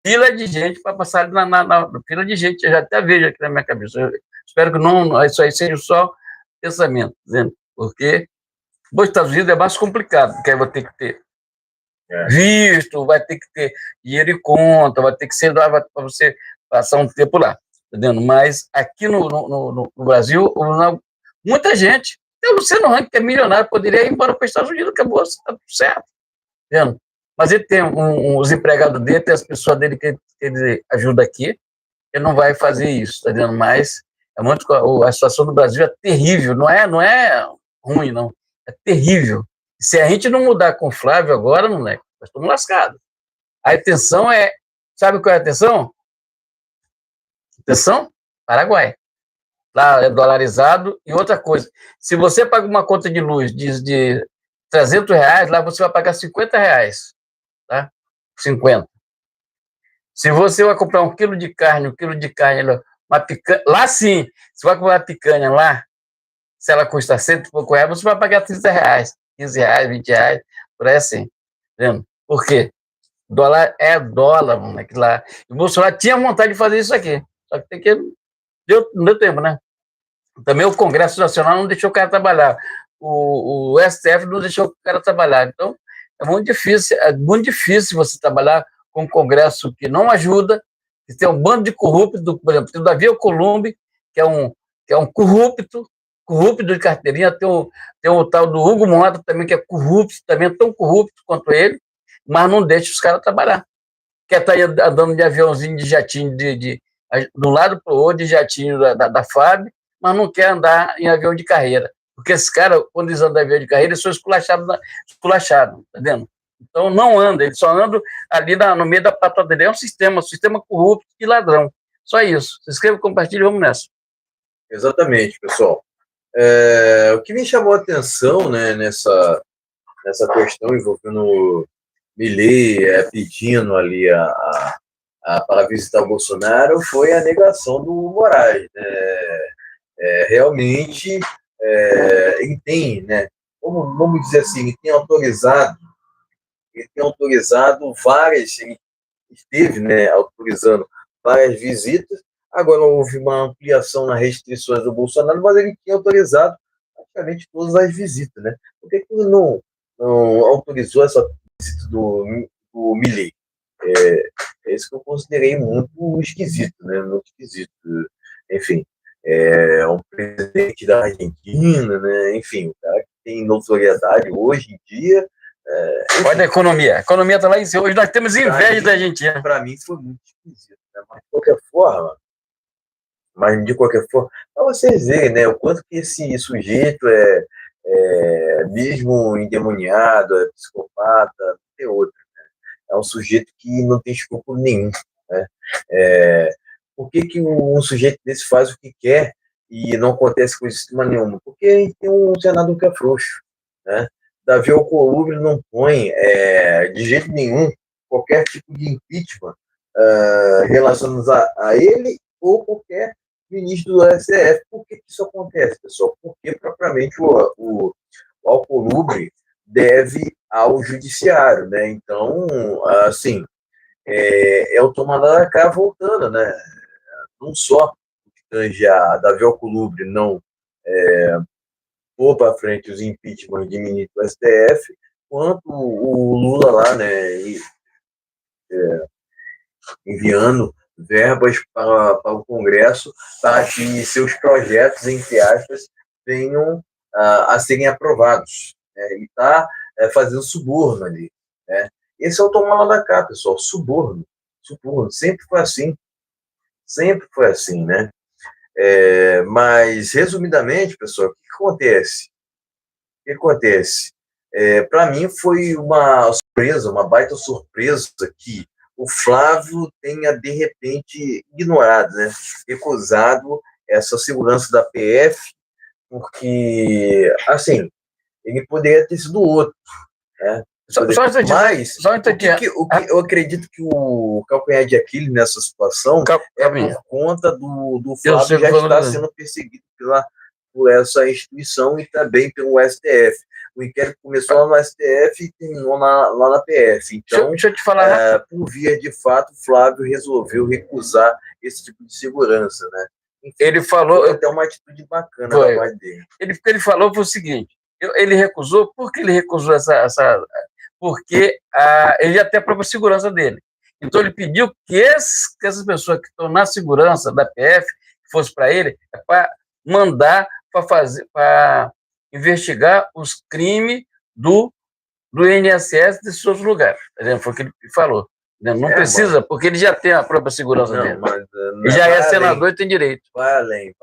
Speaker 1: fila de gente para passar na fila de gente, eu já até vejo aqui na minha cabeça. Eu espero que não, isso aí seja só pensamento, dizendo, porque os Estados Unidos é mais complicado, porque aí vai ter que ter visto, vai ter que ter dinheiro em conta, vai ter que ser para você passar um tempo lá, entendendo? Mas aqui no Brasil, muita gente, o Luciano Huck, que é milionário, poderia ir embora para os Estados Unidos, acabou, está tudo certo, entendendo? Mas ele tem os empregados dele, tem as pessoas dele que ele ajuda aqui, ele não vai fazer isso, tá vendo? Mas a situação do Brasil é terrível, não é ruim, não, é terrível. Se a gente não mudar com o Flávio agora, moleque, nós estamos lascados. A intenção sabe qual é a intenção? Intenção? Paraguai. Lá é dolarizado. E outra coisa, se você paga uma conta de luz de R$300, lá você vai pagar R$50, tá? 50. Se você vai comprar um quilo de carne, uma picanha, lá sim, se vai comprar uma picanha lá, se ela custa 100 e pouco reais, você vai pagar R$30, R$15, R$20, por aí assim. Entendeu? Por quê? Dólar é dólar, moleque, lá. E o Bolsonaro tinha vontade de fazer isso aqui. Só que não deu tempo, né? Também o Congresso Nacional não deixou o cara trabalhar. O STF não deixou o cara trabalhar. Então, é muito difícil você trabalhar com um Congresso que não ajuda, que tem um bando de corruptos, por exemplo, tem o Davi Alcolumbre, que é um corrupto de carteirinha, tem o tal do Hugo Mota também, que é corrupto, também é tão corrupto quanto ele, mas não deixa os caras trabalhar. Quer estar aí andando de aviãozinho, de jatinho, de um lado para o outro, de jatinho da FAB, mas não quer andar em avião de carreira. Porque esses caras, quando eles andam em avião de carreira, eles são esculachados, tá vendo? Então não anda, eles só andam ali no meio da patota dele. É um sistema corrupto e ladrão. Só isso. Se inscreva, compartilhe, vamos nessa.
Speaker 2: Exatamente, pessoal. O que me chamou a atenção, né, nessa questão envolvendo Milei pedindo ali para visitar o Bolsonaro foi a negação do Moraes. Realmente ele tem, né, vamos dizer assim, ele tem autorizado várias, ele esteve, né, autorizando várias visitas. Agora houve uma ampliação nas restrições do Bolsonaro, mas ele tinha autorizado praticamente todas as visitas, né? Por que ele não autorizou essa visita do Milei? É isso que eu considerei muito esquisito, né? Muito esquisito. Enfim, um presidente da Argentina, né? Enfim, o cara que tem notoriedade hoje em dia.
Speaker 1: Olha a economia. A economia está lá em cima. Hoje nós temos inveja da Argentina.
Speaker 2: Para mim foi muito esquisito, né? Mas de qualquer forma, para vocês verem, né, o quanto que esse sujeito mesmo endemoniado, é psicopata, não tem outro. Né? É um sujeito que não tem escrúpulo nenhum. Né? Por que um sujeito desse faz o que quer e não acontece com sistema nenhum? Porque a gente tem um senador que é frouxo. Né? Davi Alcolumbre não põe, de jeito nenhum, qualquer tipo de impeachment relacionado a ele ou qualquer ministro do STF. Por que isso acontece, pessoal? Porque, propriamente, o Alcolumbre deve ao judiciário, né? Então, assim, é o toma lá da cá voltando, né? Não só a Davi Alcolumbre não pôr para frente os impeachment de ministro do STF, quanto o Lula lá, né? Enviando verbas para o Congresso para que seus projetos, entre aspas, venham a serem aprovados. Ele está fazendo suborno ali. Né? Esse é o tomar lá da cá, pessoal, suborno. Sempre foi assim. Sempre foi assim, né? Mas, resumidamente, pessoal, o que acontece? Para mim foi uma surpresa, uma baita surpresa que o Flávio tenha, de repente, ignorado, né? Recusado essa segurança da PF, porque, assim, ele poderia ter sido outro, né?
Speaker 1: Só um instantinho,
Speaker 2: Mas
Speaker 1: só um instantinho.
Speaker 2: eu acredito que o calcanhar de Aquiles nessa situação é por conta do Flávio já estar sendo perseguido por essa instituição e também pelo STF. O inquérito começou lá no STF e terminou lá na PF. Então,
Speaker 1: deixa eu te falar.
Speaker 2: Por via de fato, o Flávio resolveu recusar esse tipo de segurança, né? Enfim,
Speaker 1: ele falou...
Speaker 2: Foi até uma atitude bacana da parte dele.
Speaker 1: Ele falou foi o seguinte, ele recusou, por que ele recusou porque ele ia ter a própria segurança dele. Então, ele pediu que essas pessoas que estão na segurança da PF, que fosse para ele, para mandar para investigar os crimes do INSS desses outros lugares. Foi o que ele falou. Não precisa, porque ele já tem a própria segurança dele.
Speaker 2: Mas,
Speaker 1: ele já é senador e tem direito.
Speaker 2: Vai além.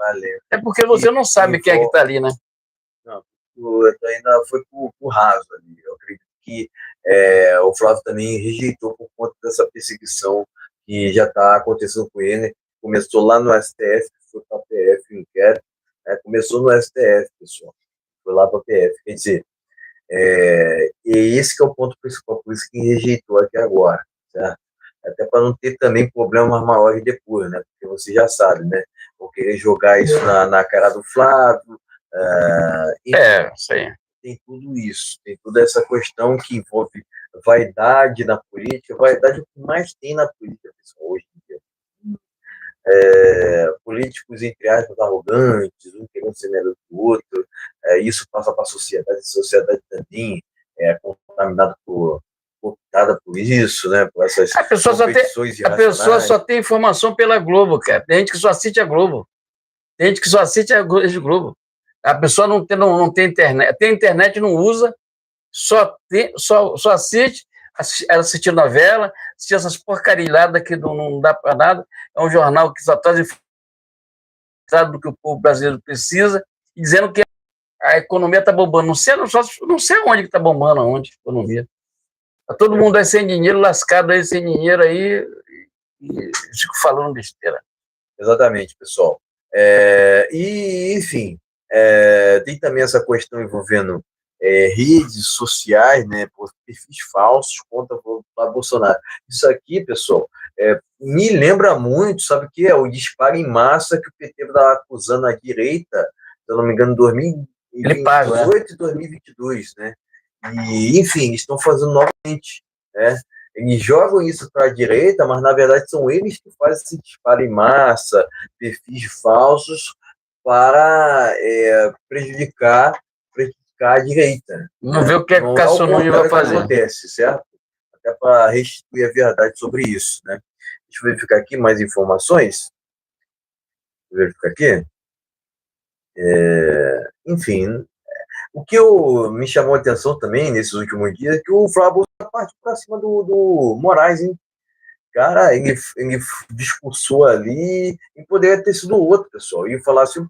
Speaker 1: É porque você não sabe quem é que está ali, né?
Speaker 2: Não, ainda foi por raso ali. Eu acredito que o Flávio também rejeitou por conta dessa perseguição que já está acontecendo com ele. Começou lá no STF, foi para a PF, o inquérito. Começou no STF, pessoal. Foi lá para a PF. Quer dizer, e esse que é o ponto principal, por isso que rejeitou aqui agora, certo? Até para não ter também problemas maiores depois, né? Porque você já sabe, né? Vou querer jogar isso na cara do Flávio.
Speaker 1: Sim.
Speaker 2: Tem tudo isso, tem toda essa questão que envolve vaidade na política, vaidade o que mais tem na política, pessoal, hoje em dia. Políticos, entre aspas, arrogantes, um querendo ser melhor do outro, isso passa para a sociedade também é contaminada cooptada por isso, né? Por essas competições irracionais.
Speaker 1: A pessoa só tem informação pela Globo, cara. Tem gente que só assiste a Globo. Tem gente que só assiste a Globo. A pessoa não tem internet. Tem internet, não usa, só assiste novela, assiste essas porcariadas que não dá para nada. É um jornal que só traz informação do que o povo brasileiro precisa, e dizendo que a economia está bombando. Não sei onde que está bombando, aonde a economia. Tá todo mundo aí sem dinheiro, lascado aí, sem dinheiro aí, e fico falando besteira.
Speaker 2: Exatamente, pessoal. Enfim, tem também essa questão envolvendo redes sociais, né, por perfis falsos contra o Bolsonaro. Isso aqui, pessoal, me lembra muito, sabe o que é? O disparo em massa que o PT estava acusando a direita, se eu não me engano, em 2018 e 2022, né? E, enfim, estão fazendo novamente, né? Eles jogam isso para a direita, mas na verdade são eles que fazem esse disparo em massa, perfis falsos, para prejudicar a direita.
Speaker 1: Não vê o que o Cássio Nunes vai fazer.
Speaker 2: Acontece, certo? Até para restituir a verdade sobre isso, né? Deixa eu verificar aqui mais informações. Deixa eu verificar aqui. Enfim, o que me chamou a atenção também nesses últimos dias é que o Flávio partiu para cima do Moraes, hein? Cara, ele discursou ali e poderia ter sido outro, pessoal. E falar assim,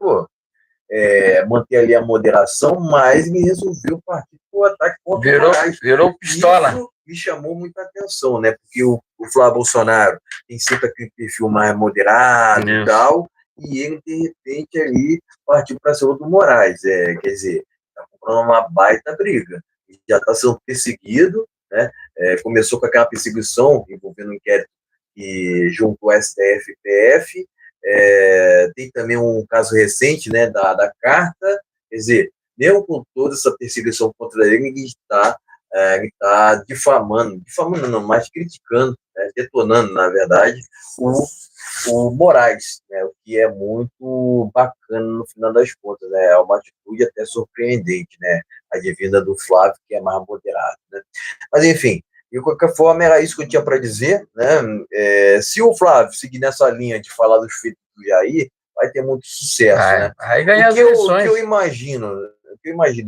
Speaker 2: manter ali a moderação, mas ele resolveu partir para o ataque contra o Moraes.
Speaker 1: Virou pistola.
Speaker 2: Isso me chamou muita atenção, né? Porque o Flávio Bolsonaro tem sempre aquele perfil mais moderado e tal, e ele, de repente, ali partiu para cima do Moraes. Quer dizer, está comprando uma baita briga. Ele já está sendo perseguido, né? Começou com aquela perseguição envolvendo um inquérito que juntou STF e PF. Tem também um caso recente, né, da carta. Quer dizer, mesmo com toda essa perseguição contra ele, ele está difamando não, mas criticando, né, detonando, na verdade, o Moraes, né, o que é muito bacana no final das contas, né, é uma atitude até surpreendente, né, a vinda do Flávio, que é mais moderado, né. Mas, enfim, de qualquer forma, era isso que eu tinha para dizer, né, se o Flávio seguir nessa linha de falar dos feitos do Jair, vai ter muito sucesso, né.
Speaker 1: Vai ganhar as eleições.
Speaker 2: O que eu imagino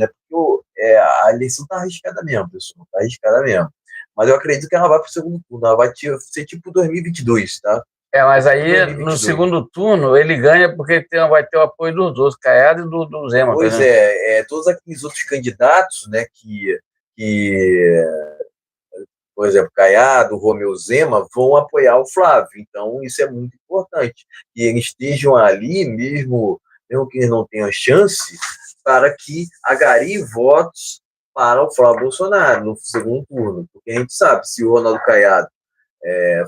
Speaker 2: é porque a eleição está arriscada mesmo, pessoal, está arriscada mesmo. Mas eu acredito que ela vai para o segundo turno, ela vai ser tipo 2022, tá?
Speaker 1: Mas aí 2022. No segundo turno ele ganha porque vai ter o apoio dos dois, Caiado e do Zema.
Speaker 2: Pois todos aqueles outros candidatos, né, que por exemplo, Caiado, Romeu Zema, vão apoiar o Flávio. Então, isso é muito importante. E eles estejam ali, mesmo que eles não tenham chance, para que agariem votos para o Flávio Bolsonaro no segundo turno, porque a gente sabe, se o Ronaldo Caiado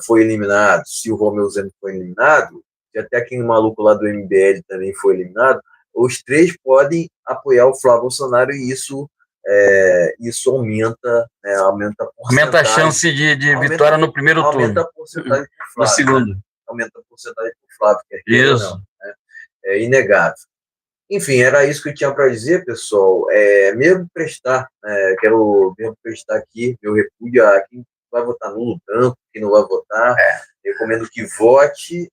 Speaker 2: foi eliminado, se o Romeu Zema foi eliminado, e até aquele maluco lá do MBL também foi eliminado, os três podem apoiar o Flávio Bolsonaro e isso aumenta, aumenta a porcentagem.
Speaker 1: Aumenta a chance de vitória no primeiro turno.
Speaker 2: Aumenta a porcentagem para o Flávio.
Speaker 1: No segundo.
Speaker 2: Né? Aumenta a porcentagem para o Flávio.
Speaker 1: Isso.
Speaker 2: Não, né? É inegável. Enfim, era isso que eu tinha para dizer, pessoal. Quero mesmo prestar aqui meu repúdio a quem vai votar nulo, branco, quem não vai votar. Recomendo que vote,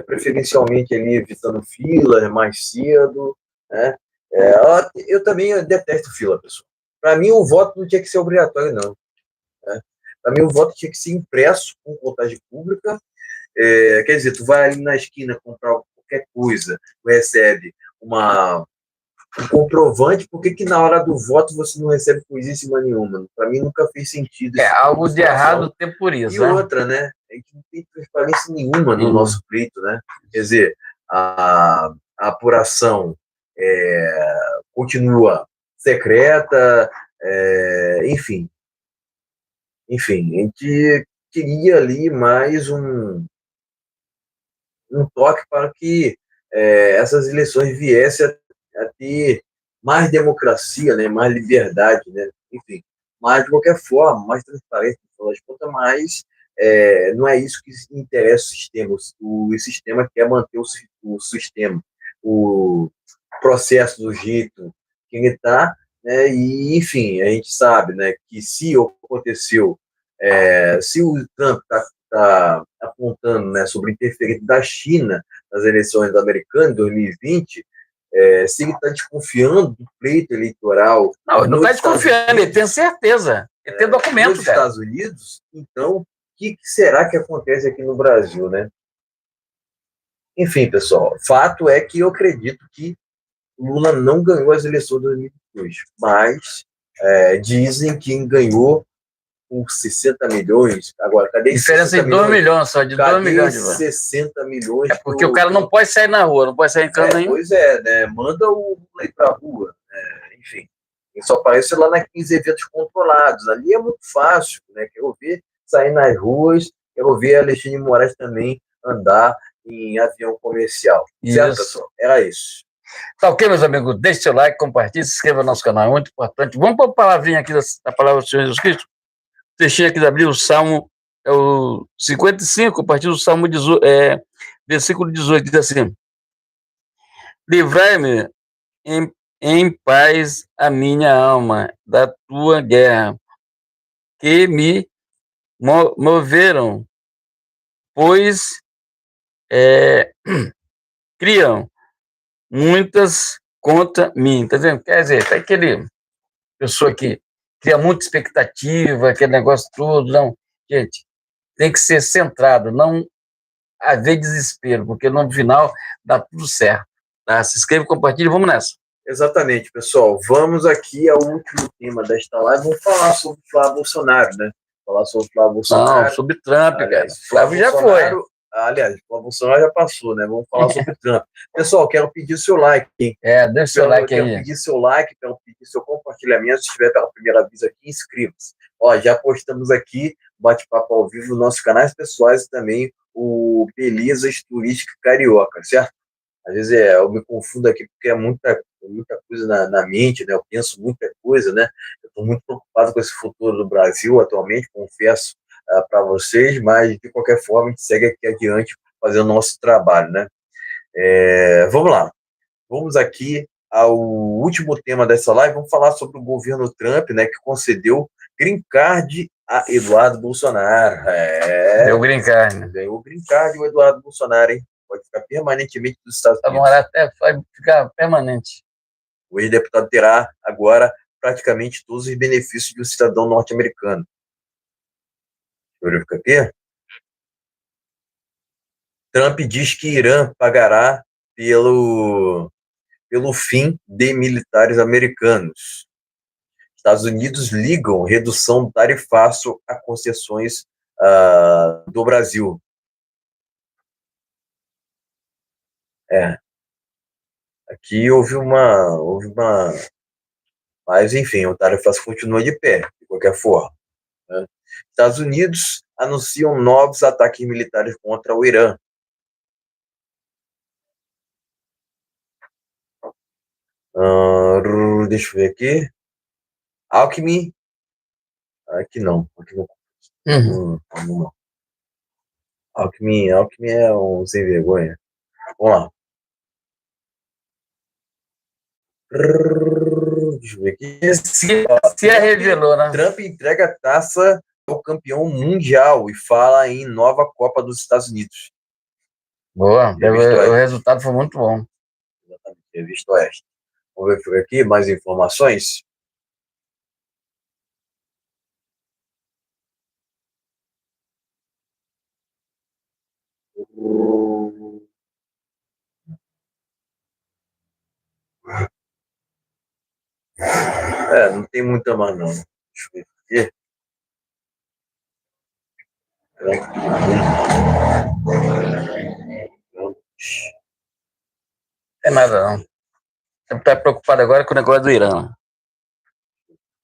Speaker 2: preferencialmente ali evitando filas mais cedo. Né? Eu também detesto fila, pessoal. Para mim, o voto não tinha que ser obrigatório, não. Né? Para mim, o voto tinha que ser impresso com contagem pública. Quer dizer, tu vai ali na esquina comprar qualquer coisa, tu recebe um comprovante, por que na hora do voto você não recebe coisíssima nenhuma? Para mim nunca fez sentido.
Speaker 1: Algo de errado tem por isso.
Speaker 2: E outra, né? A gente não tem transparência nenhuma no nosso pleito, né? Quer dizer, a apuração continua secreta, enfim. Enfim, a gente queria ali mais um toque para que essas eleições viessem a ter mais democracia, né, mais liberdade, né, enfim, mas de qualquer forma, mais transparência, pelas contas, mas não é isso que interessa o sistema. O sistema quer manter o sistema, o processo do jeito que ele está, né, e enfim, a gente sabe, né, que se aconteceu, se o Trump está apontando, né, sobre interferência da China nas eleições americanas de 2020, se ele está desconfiando do pleito eleitoral...
Speaker 1: Não está desconfiando, ele tem certeza. Ele tem documento,
Speaker 2: nos Estados Unidos, então, o que será que acontece aqui no Brasil, né? Enfim, pessoal, fato é que eu acredito que Lula não ganhou as eleições de 2022, mas dizem que ganhou por 60 milhões. Agora, cadê esses
Speaker 1: diferença de 2 milhões só, de 2 milhões de
Speaker 2: 60 milhões?
Speaker 1: Porque o cara não pode sair na rua, não pode sair em canto nenhum.
Speaker 2: Pois né? Manda o Lula ir pra rua. Enfim, ele só aparece lá naqueles eventos controlados. Ali é muito fácil, né? Quero ver sair nas ruas, quero ver Alexandre de Moraes também andar em avião comercial.
Speaker 1: Isso.
Speaker 2: Certo, pessoal? Era isso.
Speaker 1: Tá ok, meus amigos? Deixe seu like, compartilhe, se inscreva no nosso canal, é muito importante. Vamos para a palavrinha aqui da palavra do Senhor Jesus Cristo? Textinho aqui da Bíblia, o Salmo, o 55, a partir do Salmo 18, versículo 18, diz assim: livrai-me em paz a minha alma da tua guerra, que me moveram, pois criam muitas contra mim. Tá vendo? Quer dizer, tá aquele pessoa que cria muita expectativa, aquele negócio todo. Não, gente, tem que ser centrado, não haver desespero, porque no final dá tudo certo. Tá? Se inscreve, compartilha, vamos nessa.
Speaker 2: Exatamente, pessoal. Vamos aqui ao último tema desta live. Vamos falar sobre o Flávio Bolsonaro, né? Falar sobre o Flávio Bolsonaro.
Speaker 1: Não, sobre Trump,
Speaker 2: aliás,
Speaker 1: cara. Flávio já foi.
Speaker 2: Aliás, o Flávio Bolsonaro já passou, né? Vamos falar sobre Trump. Pessoal, quero pedir o seu like, hein?
Speaker 1: Deixa o seu like aí.
Speaker 2: Quero pedir seu like, quero pedir seu compartilhamento. Se estiver pela primeira vez aqui, inscreva-se. Ó, já postamos aqui bate-papo ao vivo nos nossos canais pessoais e também o Belezas Turística Carioca, certo? Às vezes eu me confundo aqui porque é muita coisa na mente, né? Eu penso muita coisa, né? Eu estou muito preocupado com esse futuro do Brasil atualmente, confesso para vocês, mas de qualquer forma a gente segue aqui adiante fazendo o nosso trabalho, né? Vamos lá. Vamos aqui ao último tema dessa live. Vamos falar sobre o governo Trump, né? Que concedeu green card a Eduardo Bolsonaro.
Speaker 1: Deu green card.
Speaker 2: Ganhou o green card o Eduardo Bolsonaro, hein? Pode ficar permanentemente nos Estados Unidos.
Speaker 1: Vai morar até, vai ficar permanente.
Speaker 2: O ex-deputado terá agora praticamente todos os benefícios de um cidadão norte-americano. Fica aqui. Trump diz que Irã pagará pelo fim de militares americanos. Estados Unidos ligam redução tarifaço a concessões do Brasil. Aqui houve uma Mas, enfim, o tarifaço continua de pé, de qualquer forma, né? Estados Unidos anunciam novos ataques militares contra o Irã. Deixa eu ver aqui. Alckmin. Aqui não. Vamos lá. Alckmin é um sem vergonha. Vamos lá. Deixa eu ver aqui.
Speaker 1: Se revelou, né?
Speaker 2: Trump entrega a taça ao campeão mundial e fala em nova Copa dos Estados Unidos.
Speaker 1: Boa, o resultado foi muito bom.
Speaker 2: Exatamente, revista Oeste. Vamos ver aqui mais informações. Não tem muita mais não. Deixa eu ver aqui.
Speaker 1: Não é nada não. Você está preocupado agora com o negócio do Irã.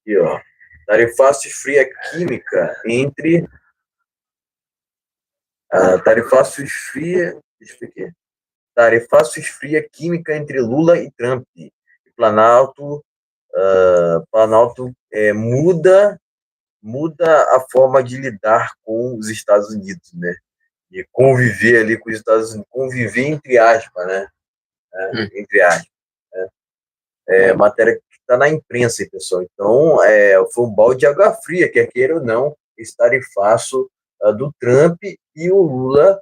Speaker 2: Aqui, ó. Tarifaço esfria química entre... Tarifaço esfria química entre Lula e Trump. Planalto muda a forma de lidar com os Estados Unidos, né? De conviver ali com os Estados Unidos, conviver entre aspas, né? Entre aspas. Matéria que está na imprensa, pessoal. Então, foi um balde de água fria, quer queira ou não, esse tarifaço do Trump e o Lula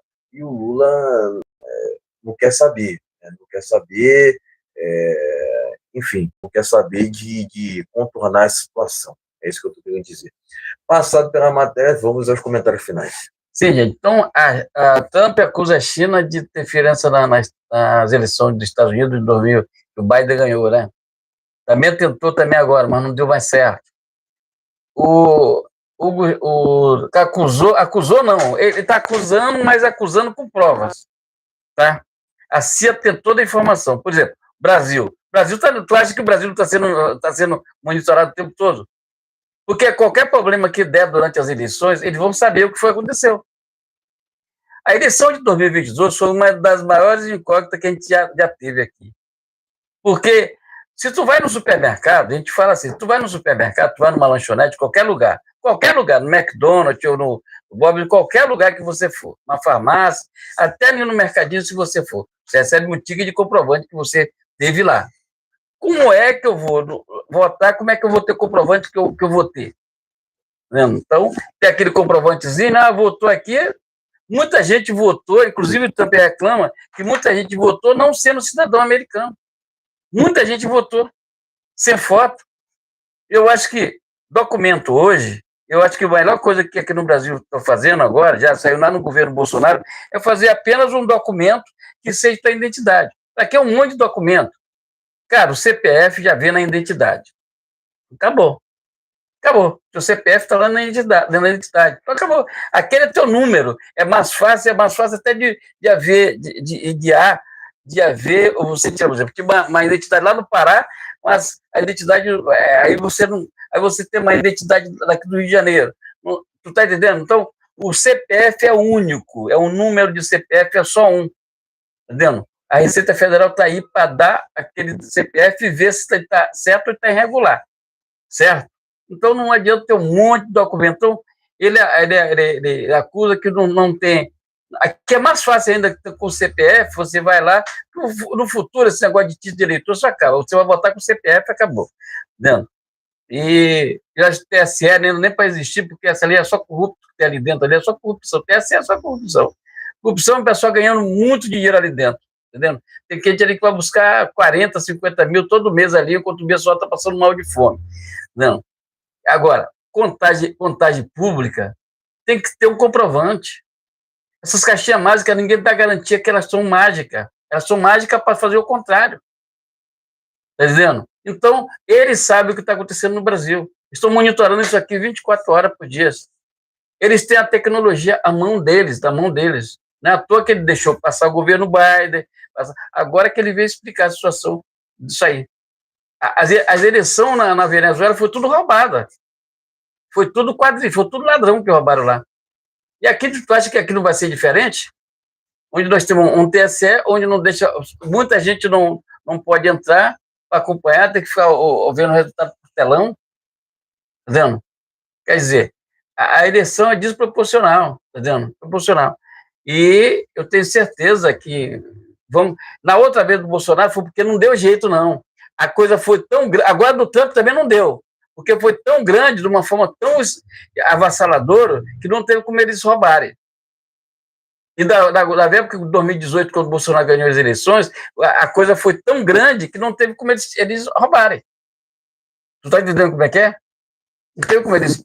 Speaker 2: não quer saber, né? Não quer saber, enfim, não quer saber de contornar a situação. É isso que eu estou querendo dizer. Passado pela matéria, vamos aos comentários finais.
Speaker 1: Sim, gente. Então, a Trump acusa a China de interferência nas eleições dos Estados Unidos de 2000, que o Biden ganhou, né? Também tentou também agora, mas não deu mais certo. Acusou não, ele está acusando, mas acusando com provas, tá? A CIA tem toda a informação. Por exemplo, Brasil, tu acha que o Brasil está sendo monitorado o tempo todo? Porque qualquer problema que der durante as eleições, eles vão saber o que foi que aconteceu. A eleição de 2022 foi uma das maiores incógnitas que a gente já teve aqui. Porque se tu vai no supermercado, a gente fala assim, tu vai no supermercado, tu vai numa lanchonete, qualquer lugar, no McDonald's ou no Bob, qualquer lugar que você for, na farmácia, até ali no mercadinho, se você for, você recebe um ticket de comprovante que você teve lá. Como é que eu vou votar? Como é que eu vou ter comprovante que eu votei? Então, tem aquele comprovantezinho, votou aqui, muita gente votou, inclusive o Trump reclama que muita gente votou não sendo cidadão americano. Muita gente votou sem foto. Eu acho que documento hoje, eu acho que a melhor coisa que aqui no Brasil estão fazendo agora, já saiu lá no governo Bolsonaro, é fazer apenas um documento que seja para identidade. Aqui é um monte de documento. Cara, o CPF já vem na identidade. Acabou. O CPF está lá na identidade. Então, acabou. Aquele é teu número. É mais fácil até de haver, de haver, você tinha, por exemplo, uma identidade lá no Pará, mas a identidade, aí você tem uma identidade daqui do Rio de Janeiro. Tu tá entendendo? Então, o CPF é único, o número de CPF é só um, entendendo? A Receita Federal está aí para dar aquele CPF e ver se está certo ou está irregular, certo? Então, não adianta ter um monte de documento. Então, ele acusa que não tem. Aqui é mais fácil ainda com o CPF, você vai lá, no futuro, esse negócio de título de eleitor só acaba. Você vai votar com o CPF, acabou. Entendeu? E eu acho que o TSE nem para existir, porque essa lei é só corrupto que tem ali dentro, ali é só corrupção. O TSE é só corrupção. Corrupção é o pessoal ganhando muito dinheiro ali dentro. Entendendo? Tem gente ali que vai buscar 40, 50 mil todo mês ali, enquanto o pessoal está passando mal de fome. Não. Agora, contagem pública tem que ter um comprovante. Essas caixinhas mágicas, ninguém dá garantia que elas são mágicas. Elas são mágicas para fazer o contrário. Está dizendo? Então, eles sabem o que está acontecendo no Brasil. Estão monitorando isso aqui 24 horas por dia. Eles têm a tecnologia à mão deles, da mão deles. Não é à toa que ele deixou passar o governo Biden. Agora que ele veio explicar a situação disso aí. As eleições na Venezuela foi tudo roubada. Foi tudo quadrilha, foi tudo ladrão que roubaram lá. E aqui, tu acha que aqui não vai ser diferente? Onde nós temos um TSE, onde não deixa, muita gente não pode entrar para acompanhar, tem que ficar vendo o resultado por telão, tá vendo? Quer dizer, a eleição é desproporcional, tá vendo? Proporcional. E eu tenho certeza que na outra vez do Bolsonaro foi porque não deu jeito, não. A coisa foi tão grande, agora do Trump também não deu, porque foi tão grande, de uma forma tão avassaladora, que não teve como eles roubarem. E da época de 2018, quando o Bolsonaro ganhou as eleições, a coisa foi tão grande que não teve como eles roubarem. Tu tá entendendo como é que é? Não teve como eles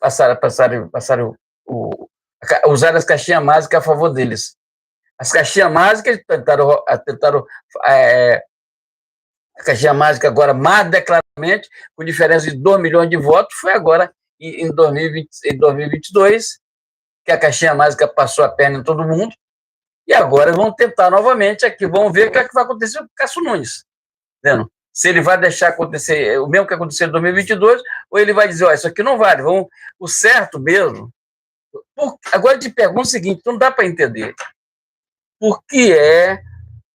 Speaker 1: usar as caixinhas mágicas a favor deles. As caixinhas mágicas tentaram a caixinha mágica agora, mais declaradamente, com diferença de 2 milhões de votos, foi agora, em 2022, que a caixinha mágica passou a perna em todo mundo, e agora vão tentar novamente aqui, vamos ver o que vai acontecer com o Cássio Nunes, entendeu? Se ele vai deixar acontecer o mesmo que aconteceu em 2022, ou ele vai dizer, isso aqui não vale, o certo mesmo. Agora eu te pergunto o seguinte, não dá para entender. Por que é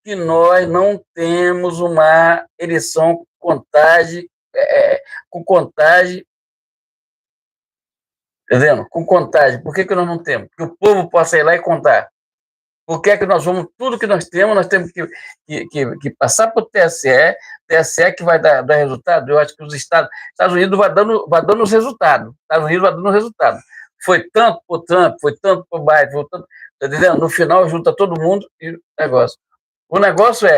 Speaker 1: que nós não temos uma eleição com contagem, entendendo? Com contagem. Por que nós não temos? Que o povo possa ir lá e contar. Por que nós vamos, tudo que nós temos que passar para o TSE que vai dar resultado. Eu acho que os Estados Unidos vai dando os resultados. Estados Unidos vai dando os resultados. Foi tanto para o Trump, foi tanto para o Biden, foi tanto, tá entendendo? No final, junta todo mundo e o negócio. O negócio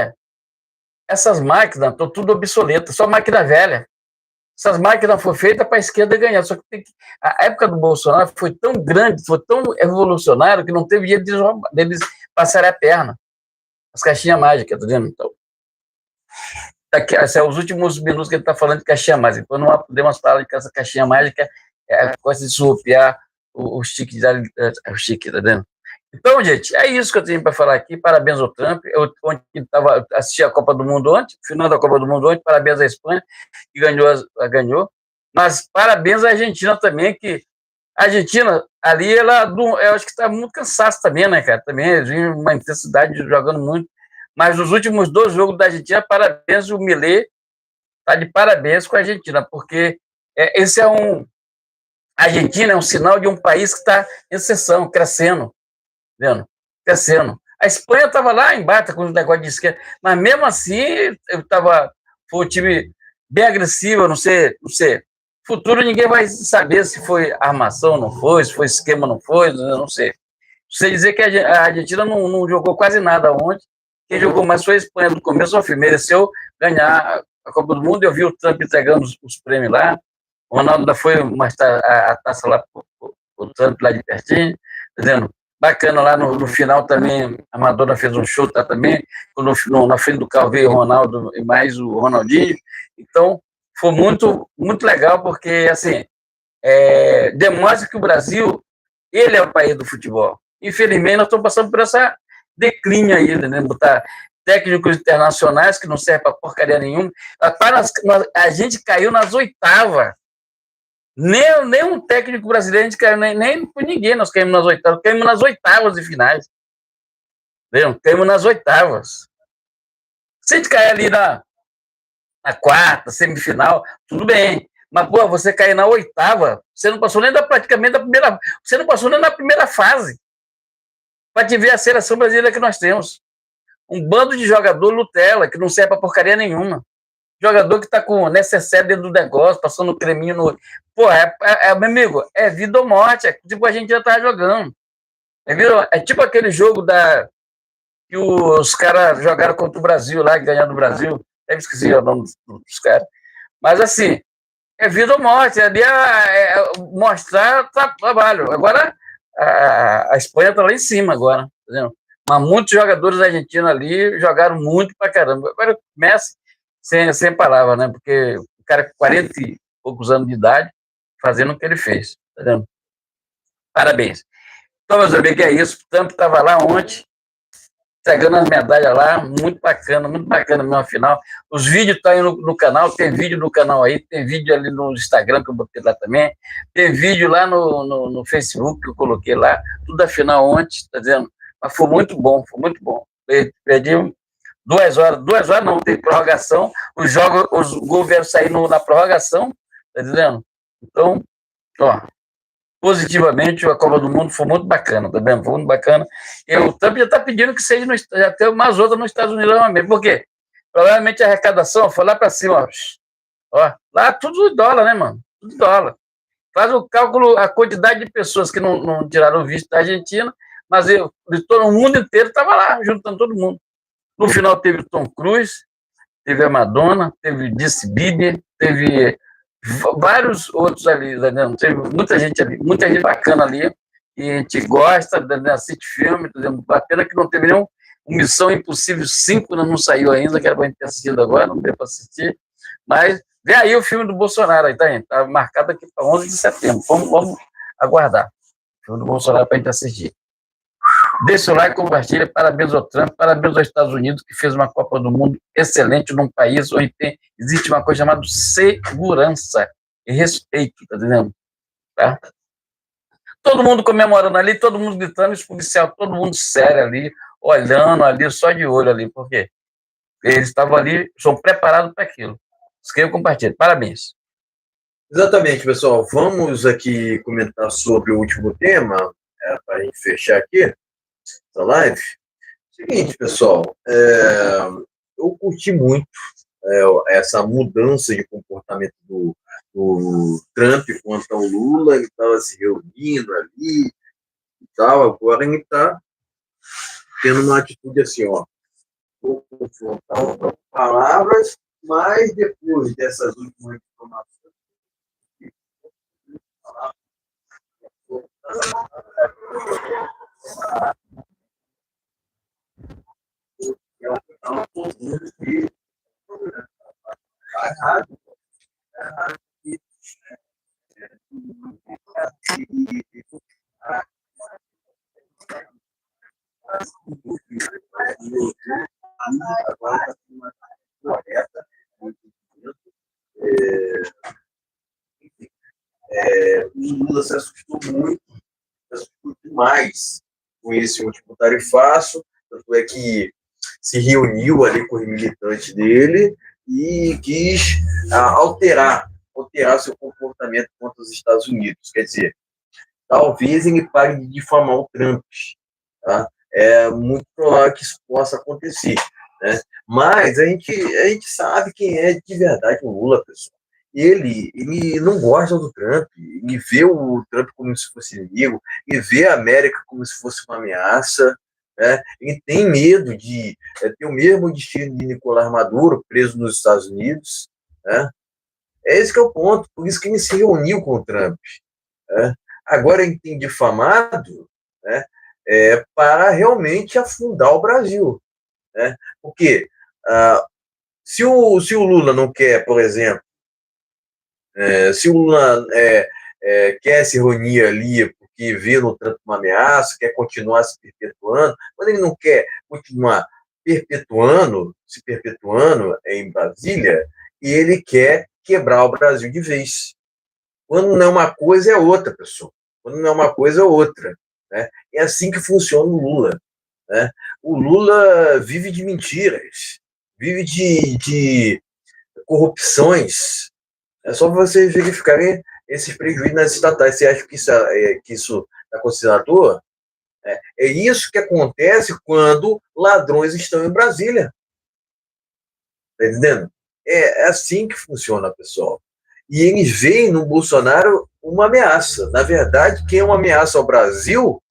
Speaker 1: essas máquinas estão tudo obsoletas, só máquina velha. Essas máquinas foram feitas para a esquerda ganhar. Só que a época do Bolsonaro foi tão grande, foi tão revolucionário, que não teve jeito deles passarem a perna. As caixinhas mágicas, tá vendo? Então, esses são os últimos minutos que ele está falando de caixinha mágica. Depois não podemos falar que essa caixinha mágica gosta de surrupiar o chique, tá vendo? Então, gente, é isso que eu tenho para falar aqui. Parabéns ao Trump. Eu assisti a Copa do Mundo ontem, final da Copa do Mundo ontem. Parabéns à Espanha, que ganhou. Mas parabéns à Argentina também, que a Argentina, ali, eu acho que está muito cansada também, né, cara? Também, uma intensidade jogando muito. Mas nos últimos 2 jogos da Argentina, parabéns, o Milei está de parabéns com a Argentina, porque a Argentina é um sinal de um país que está em exceção, crescendo. Crescendo. A Espanha estava lá embaixo com os negócios de esquerda, mas mesmo assim foi um time bem agressivo, não sei. Futuro ninguém vai saber se foi armação, não foi, se foi esquema, não foi, não sei. Você dizer que a Argentina não jogou quase nada ontem, quem jogou mais foi a Espanha do começo ao fim, mereceu ganhar a Copa do Mundo. Eu vi o Trump entregando os prêmios lá, o Ronaldo ainda foi mostrar a taça lá para o Trump lá de pertinho, tá vendo? Bacana lá no final também, a Madonna fez um show tá, também, na frente do carro veio o Ronaldo e mais o Ronaldinho. Então, foi muito, muito legal, porque, assim, demonstra que o Brasil, ele é o país do futebol. Infelizmente, nós estamos passando por essa declínio aí, né? Botar técnicos internacionais que não servem para porcaria nenhuma. A gente caiu nas oitavas. Nem um técnico brasileiro a gente caiu, nem por ninguém nós caímos nas oitavas de finais. Entendeu? Caímos nas oitavas. Se a gente cair ali na quarta, semifinal, tudo bem. Mas, pô, você cair na oitava, você não passou nem praticamente da primeira. Você não passou nem na primeira fase. Para te ver a seleção brasileira que nós temos. Um bando de jogador Nutella, que não serve para porcaria nenhuma. Jogador que está com necessaire dentro do negócio, passando creminho no. Pô, meu amigo, é vida ou morte. É tipo a gente já tá jogando. É tipo aquele jogo que os caras jogaram contra o Brasil lá, que ganharam do Brasil. Eu esqueci o nome dos caras. Mas assim, é vida ou morte. Ali mostrar trabalho. Agora, a Espanha está lá em cima agora. Entendeu? Mas muitos jogadores da Argentina ali jogaram muito pra caramba. Agora começa sem palavra, né? Porque o cara com 40 e poucos anos de idade fazendo o que ele fez. Tá vendo? Parabéns. Então, meus amigos, é isso. O Trump estava lá ontem, entregando as medalhas lá, muito bacana mesmo a final. Os vídeos estão aí no canal, tem vídeo no canal aí, tem vídeo ali no Instagram que eu botei lá também, tem vídeo lá no Facebook que eu coloquei lá, tudo da final ontem, tá dizendo? Mas foi muito bom. Perdi 2 horas não, tem prorrogação, os gols vieram sair na prorrogação, tá dizendo? Então, ó, positivamente, a Copa do Mundo foi muito bacana, tá vendo? Foi muito bacana. E o Trump já está pedindo que seja já tem umas outras nos Estados Unidos também. Por quê? Provavelmente a arrecadação foi lá para cima, ó. Lá tudo em dólar, né, mano? Tudo em dólar. Faz o cálculo, a quantidade de pessoas que não tiraram o visto da Argentina, mas de todo o mundo inteiro estava lá, juntando todo mundo. No final teve o Tom Cruise, teve a Madonna, teve Justin Bieber, teve vários outros ali, né? Teve muita gente ali, muita gente bacana ali, e a gente gosta, né? Assiste filme, a pena que não teve nenhum Missão Impossível 5, não saiu ainda, que era para a gente ter assistido agora, não deu para assistir, mas vê aí o filme do Bolsonaro, aí, tá, gente? Tá marcado aqui para 11 de setembro, vamos aguardar o filme do Bolsonaro para a gente assistir. Deixe o like, compartilha, parabéns ao Trump, parabéns aos Estados Unidos, que fez uma Copa do Mundo excelente num país onde existe uma coisa chamada segurança e respeito, tá entendendo? Tá? Todo mundo comemorando ali, todo mundo gritando, os policiais, todo mundo sério ali, olhando ali, só de olho ali, porque eles estavam ali, são preparados para aquilo. Escreva e compartilha, parabéns.
Speaker 2: Exatamente, pessoal. Vamos aqui comentar sobre o último tema, para a gente fechar aqui essa live. Seguinte, pessoal, eu curti muito essa mudança de comportamento do Trump quanto ao Lula, ele estava se reunindo ali e tal, agora ele está tendo uma atitude assim, ó, vou confrontar com palavras, mas depois dessas últimas informações, o Lula se assustou muito, se assustou demais com esse último tarifaço, tanto é que se reuniu ali com os militantes dele e quis alterar seu comportamento contra os Estados Unidos. Quer dizer, talvez ele pare de difamar o Trump. Tá? É muito provável que isso possa acontecer. Né? Mas a gente sabe quem é de verdade o Lula, pessoal. Ele não gosta do Trump, ele vê o Trump como se fosse inimigo, ele vê a América como se fosse uma ameaça, né? Ele tem medo de ter o mesmo destino de Nicolás Maduro, preso nos Estados Unidos. Né? É esse que é o ponto, por isso que ele se reuniu com o Trump. Né? Agora ele tem difamado, né, para realmente afundar o Brasil. Né? Porque se o Lula não quer, por exemplo, se o Lula quer se reunir ali porque vê no Trump uma ameaça, quer continuar se perpetuando, quando ele não quer continuar se perpetuando em Brasília, e ele quer quebrar o Brasil de vez. Quando não é uma coisa, é outra, pessoal. Quando não é uma coisa, é outra. Né? É assim que funciona o Lula. Né? O Lula vive de mentiras, vive de corrupções. É só vocês verificarem esses prejuízos nas estatais. Você acha que isso está considerado à toa? É isso que acontece quando ladrões estão em Brasília. Está entendendo? É assim que funciona, pessoal. E eles veem no Bolsonaro uma ameaça. Na verdade, quem é uma ameaça ao Brasil,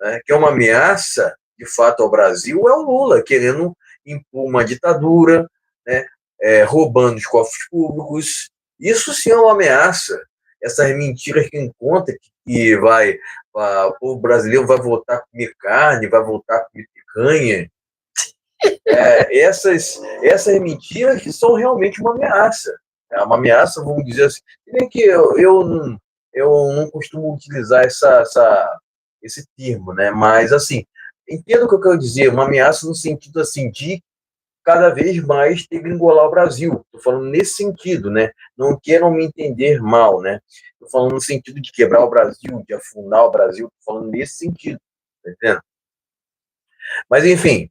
Speaker 2: né, quem é uma ameaça, de fato, ao Brasil, é o Lula, querendo impor uma ditadura, né, roubando os cofres públicos. Isso sim é uma ameaça. Essas mentiras que encontra, que o povo brasileiro vai voltar a comer carne, vai voltar a comer picanha. Essas mentiras que são realmente uma ameaça. É uma ameaça, vamos dizer assim. Nem que eu não costumo utilizar esse termo, né? Mas, assim, entendo o que eu quero dizer, uma ameaça no sentido assim de cada vez mais degringolar o Brasil. Estou falando nesse sentido, né? Não queiram me entender mal, né? Estou falando no sentido de quebrar o Brasil, de afundar o Brasil, estou falando nesse sentido, tá entendendo? Mas, enfim,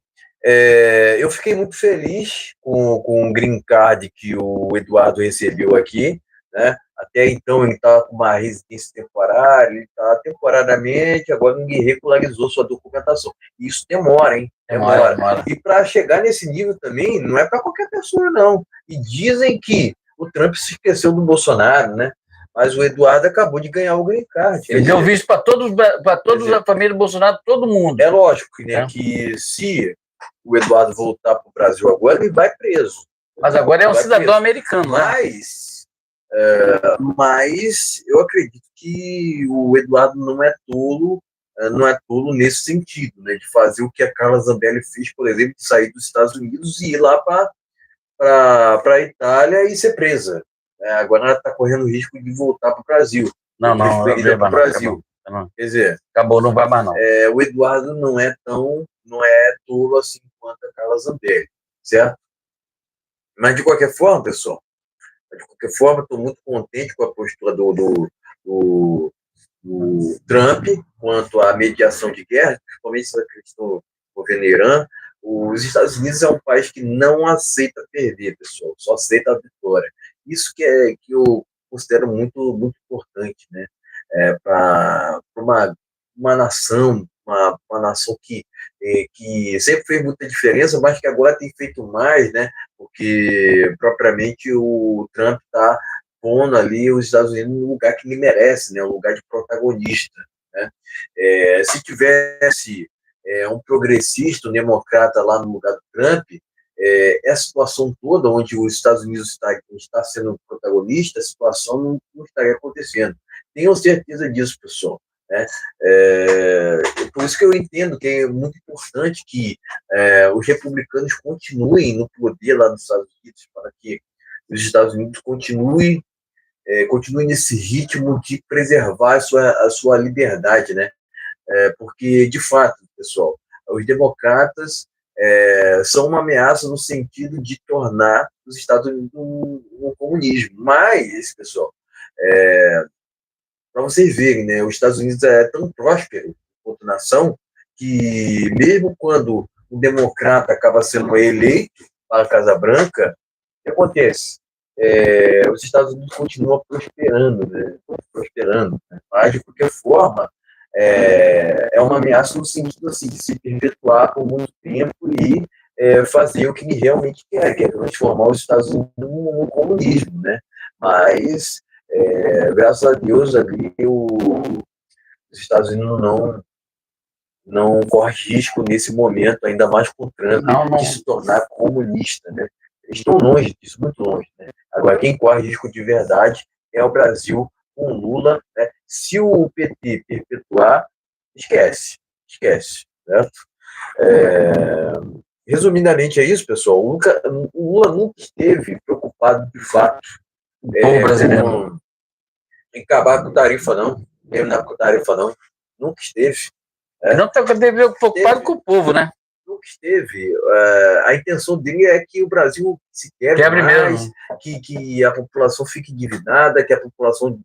Speaker 2: eu fiquei muito feliz com o green card que o Eduardo recebeu aqui, né? Até então ele estava com uma residência temporária, ele estava temporariamente, agora ninguém regularizou sua documentação. Isso demora, hein? Demora. E para chegar nesse nível também, não é para qualquer pessoa, não. E dizem que o Trump se esqueceu do Bolsonaro, né? Mas o Eduardo acabou de ganhar o green card.
Speaker 1: Ele deu visto para todos a família Bolsonaro, todo mundo.
Speaker 2: É lógico, né, que se o Eduardo voltar para o Brasil agora, ele vai preso.
Speaker 1: Mas agora é um cidadão americano, né?
Speaker 2: Mas eu acredito que o Eduardo não é tolo nesse sentido, né, de fazer o que a Carla Zambelli fez, por exemplo, de sair dos Estados Unidos e ir lá para a Itália e ser presa. Agora ela está correndo o risco de voltar para o Brasil.
Speaker 1: Não, para o
Speaker 2: Brasil.
Speaker 1: Não.
Speaker 2: Quer dizer,
Speaker 1: acabou, não vai mais não.
Speaker 2: O Eduardo não é tolo assim quanto a Carla Zambelli, certo? Mas de qualquer forma, pessoal, estou muito contente com a postura do Trump quanto à mediação de guerra, principalmente essa questão do governo Irã. Os Estados Unidos é um país que não aceita perder, pessoal, só aceita a vitória. Isso que eu considero muito, muito importante, né? Para uma nação, uma nação que sempre fez muita diferença, mas que agora tem feito mais, né? Porque propriamente o Trump está pondo ali os Estados Unidos no lugar que ele merece, né? Um lugar de protagonista, né? Se tivesse um progressista, um democrata lá no lugar do Trump, essa situação toda onde os Estados Unidos está sendo protagonista, a situação não estaria acontecendo. Tenho certeza disso, pessoal. Né? Por isso que eu entendo que é muito importante que os republicanos continuem no poder lá nos Estados Unidos, para que os Estados Unidos continuem nesse ritmo de preservar a sua liberdade, né? Porque, de fato, pessoal, os democratas são uma ameaça no sentido de tornar os Estados Unidos um comunismo. Mas, pessoal, para vocês verem, né, os Estados Unidos é tão próspero quanto nação que, mesmo quando um democrata acaba sendo eleito para a Casa Branca, o que acontece? Os Estados Unidos continuam prosperando, né? Prosperando, né? Mas, de qualquer forma, é uma ameaça no sentido assim, de se perpetuar por muito tempo e fazer o que ele realmente quer, que é transformar os Estados Unidos num comunismo, né? Mas, graças a Deus, ali os Estados Unidos não corre risco nesse momento, ainda mais com o Trump, de se tornar comunista, né? Eles estão longe disso, muito longe, né? Agora, quem corre risco de verdade é o Brasil com Lula, né? Se o PT perpetuar, esquece, certo? Resumidamente é isso, pessoal. O Lula nunca esteve preocupado, de fato, brasileiro, em acabar com tarifa, não. Terminar com tarifa, não. Nunca esteve.
Speaker 1: Não esteve preocupado com o povo, né?
Speaker 2: Nunca esteve. A intenção dele é que o Brasil se quebre mais,
Speaker 1: mesmo.
Speaker 2: Que a população fique endividada, que a população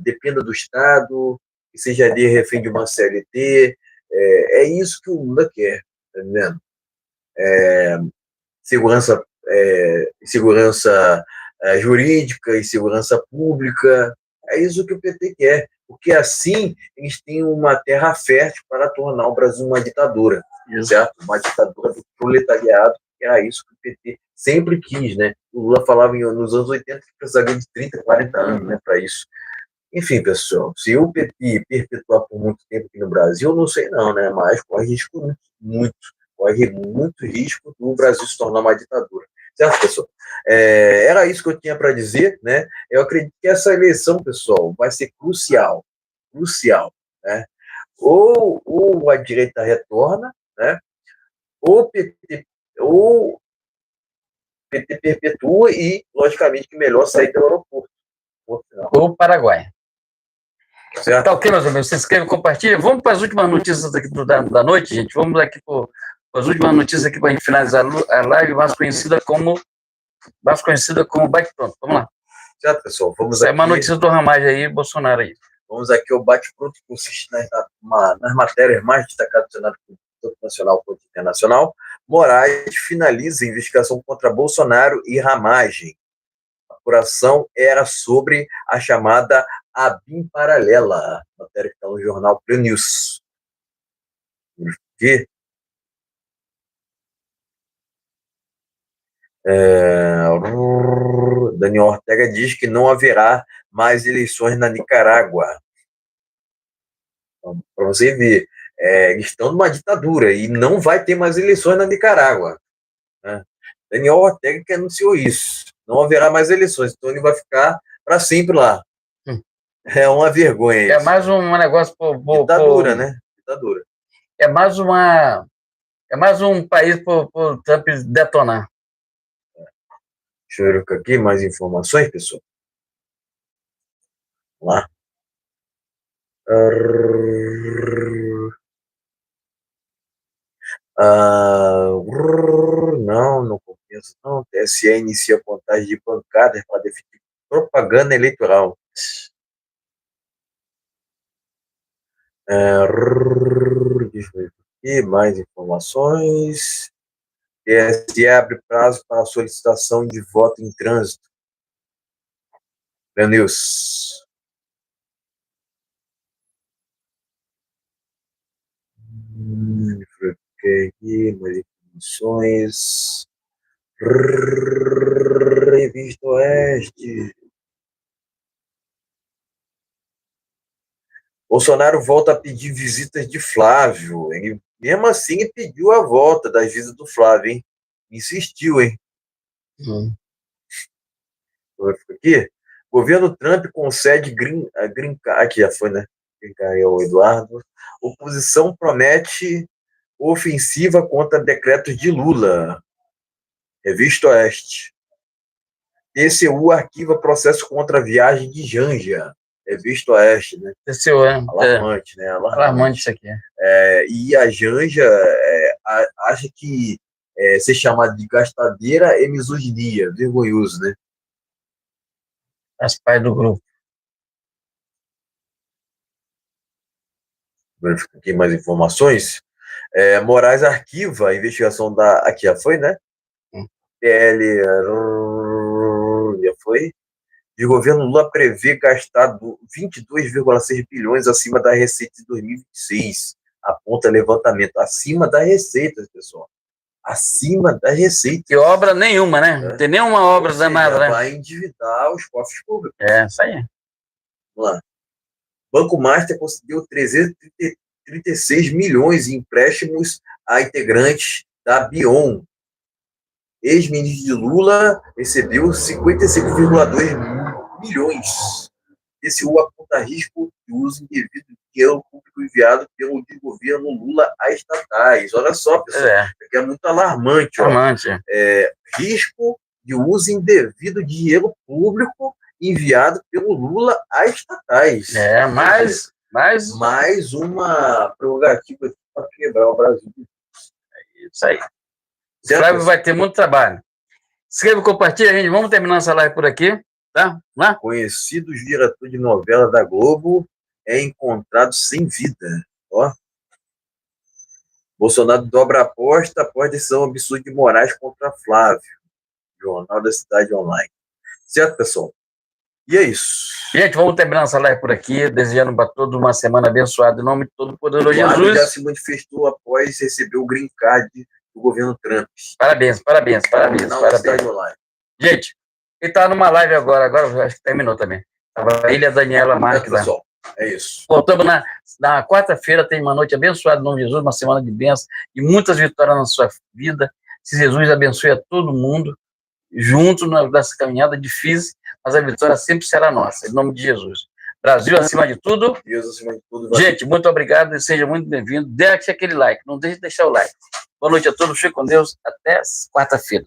Speaker 2: dependa do Estado, que seja de refém de uma CLT. É isso que o Lula quer, tá entendendo? Segurança jurídica e segurança pública. É isso que o PT quer, porque assim eles têm uma terra fértil para tornar o Brasil uma ditadura, certo? Uma ditadura do proletariado, que era isso que o PT sempre quis, né? O Lula falava nos anos 80 que precisaria de 30, 40 anos, né, para isso. Enfim, pessoal, se o PT perpetuar por muito tempo aqui no Brasil, não sei não, né? Mas corre risco corre muito risco do Brasil se tornar uma ditadura. Certo, pessoal? Era isso que eu tinha para dizer, né? Eu acredito que essa eleição, pessoal, vai ser crucial, né? Ou a direita retorna, né? Ou o PT perpetua e, logicamente, que melhor sair pelo aeroporto.
Speaker 1: Ou Paraguai.
Speaker 2: Certo?
Speaker 1: Tá ok, meus amigos? Se inscreve, compartilha. Vamos para as últimas notícias aqui da noite, gente. Vamos aqui para as últimas notícias aqui para a gente finalizar a live, mais conhecida como Bate Pronto. Vamos lá.
Speaker 2: Certo, pessoal? Vamos
Speaker 1: Essa
Speaker 2: aqui.
Speaker 1: é uma notícia do Ramagem aí, Bolsonaro aí.
Speaker 2: Vamos aqui ao bate-pronto, que consiste nas matérias mais destacadas do cenário tanto nacional quanto internacional. Moraes finaliza a investigação contra Bolsonaro e Ramagem. A apuração era sobre a chamada ABIN paralela, matéria que está no jornal Play News. Que Daniel Ortega diz que não haverá mais eleições na Nicarágua. Então, para você ver, eles estão numa ditadura e não vai ter mais eleições na Nicarágua. Né? Daniel Ortega que anunciou isso. Não haverá mais eleições, então ele vai ficar para sempre lá. É uma vergonha isso.
Speaker 1: É mais um negócio...
Speaker 2: Ditadura, né? Ditadura.
Speaker 1: É mais um país para o Trump detonar.
Speaker 2: Deixa eu ver aqui mais informações, pessoal. Vamos lá. Não compensa, não. TSE inicia contagem de bancadas para definir propaganda eleitoral. Deixa eu ver aqui mais informações. TSE abre prazo para solicitação de voto em trânsito. News. Aqui, mais informações. Revista Oeste. Bolsonaro volta a pedir visitas de Flávio. Ele, mesmo assim, pediu a volta das visitas do Flávio, hein? Insistiu, hein? Aqui. Governo Trump concede a green card. Aqui já foi, né? Green card é o Eduardo. Oposição promete ofensiva contra decretos de Lula. Revista Oeste. TCU arquiva processo contra a viagem de Janja. Revista Oeste, né?
Speaker 1: TCU,
Speaker 2: alarmante, né?
Speaker 1: Alarmante isso aqui.
Speaker 2: E a Janja acha que ser chamado de gastadeira é misoginia, vergonhoso, né?
Speaker 1: As pais do grupo.
Speaker 2: Verificar aqui mais informações. Moraes arquiva a investigação da... Aqui já foi, né? PL... Já foi. De governo Lula prevê gastar 22,6 bilhões acima da receita de 2026. Aponta levantamento. Acima da receita, pessoal. Acima da receita.
Speaker 1: E obra nenhuma, né? Não tem nenhuma obra danada, né?
Speaker 2: Vai endividar os cofres públicos.
Speaker 1: Isso aí.
Speaker 2: Vamos lá. Banco Master concedeu 336 milhões em empréstimos a integrantes da Bion. Ex-ministro de Lula recebeu 55,2 milhões. TCU aponta risco de uso indevido de dinheiro público enviado pelo governo Lula a estatais. Olha só, pessoal, isso aqui é muito alarmante. Risco de uso indevido de dinheiro público enviado pelo Lula a estatais. Mais uma prerrogativa para quebrar o Brasil.
Speaker 1: É isso aí. O Flávio vai ter muito trabalho. Escreva e compartilha, gente. Vamos terminar essa live por aqui. Tá? Lá?
Speaker 2: Conhecido diretor de novela da Globo é encontrado sem vida. Ó. Bolsonaro dobra a aposta após decisão absurda de Moraes contra Flávio. Jornal da Cidade Online. Certo, pessoal? E é isso.
Speaker 1: Gente, vamos terminar essa live por aqui, desejando para todos uma semana abençoada em nome de Todo-Poderoso Jesus.
Speaker 2: Já se manifestou após receber o green card do governo Trump.
Speaker 1: Parabéns. Gente, ele está numa live agora acho que terminou também. A Ilha Daniela Marques lá.
Speaker 2: É isso.
Speaker 1: Voltamos na quarta-feira, tem uma noite abençoada em nome de Jesus, uma semana de bênção e muitas vitórias na sua vida. Se Jesus abençoe a todo mundo, junto nessa caminhada difícil, mas a vitória sempre será nossa, em nome de Jesus. Brasil acima de tudo.
Speaker 2: Deus acima de tudo.
Speaker 1: Gente, muito obrigado e seja muito bem-vindo. Deixe aquele like, não deixe de deixar o like. Boa noite a todos, fique com Deus. Até quarta-feira.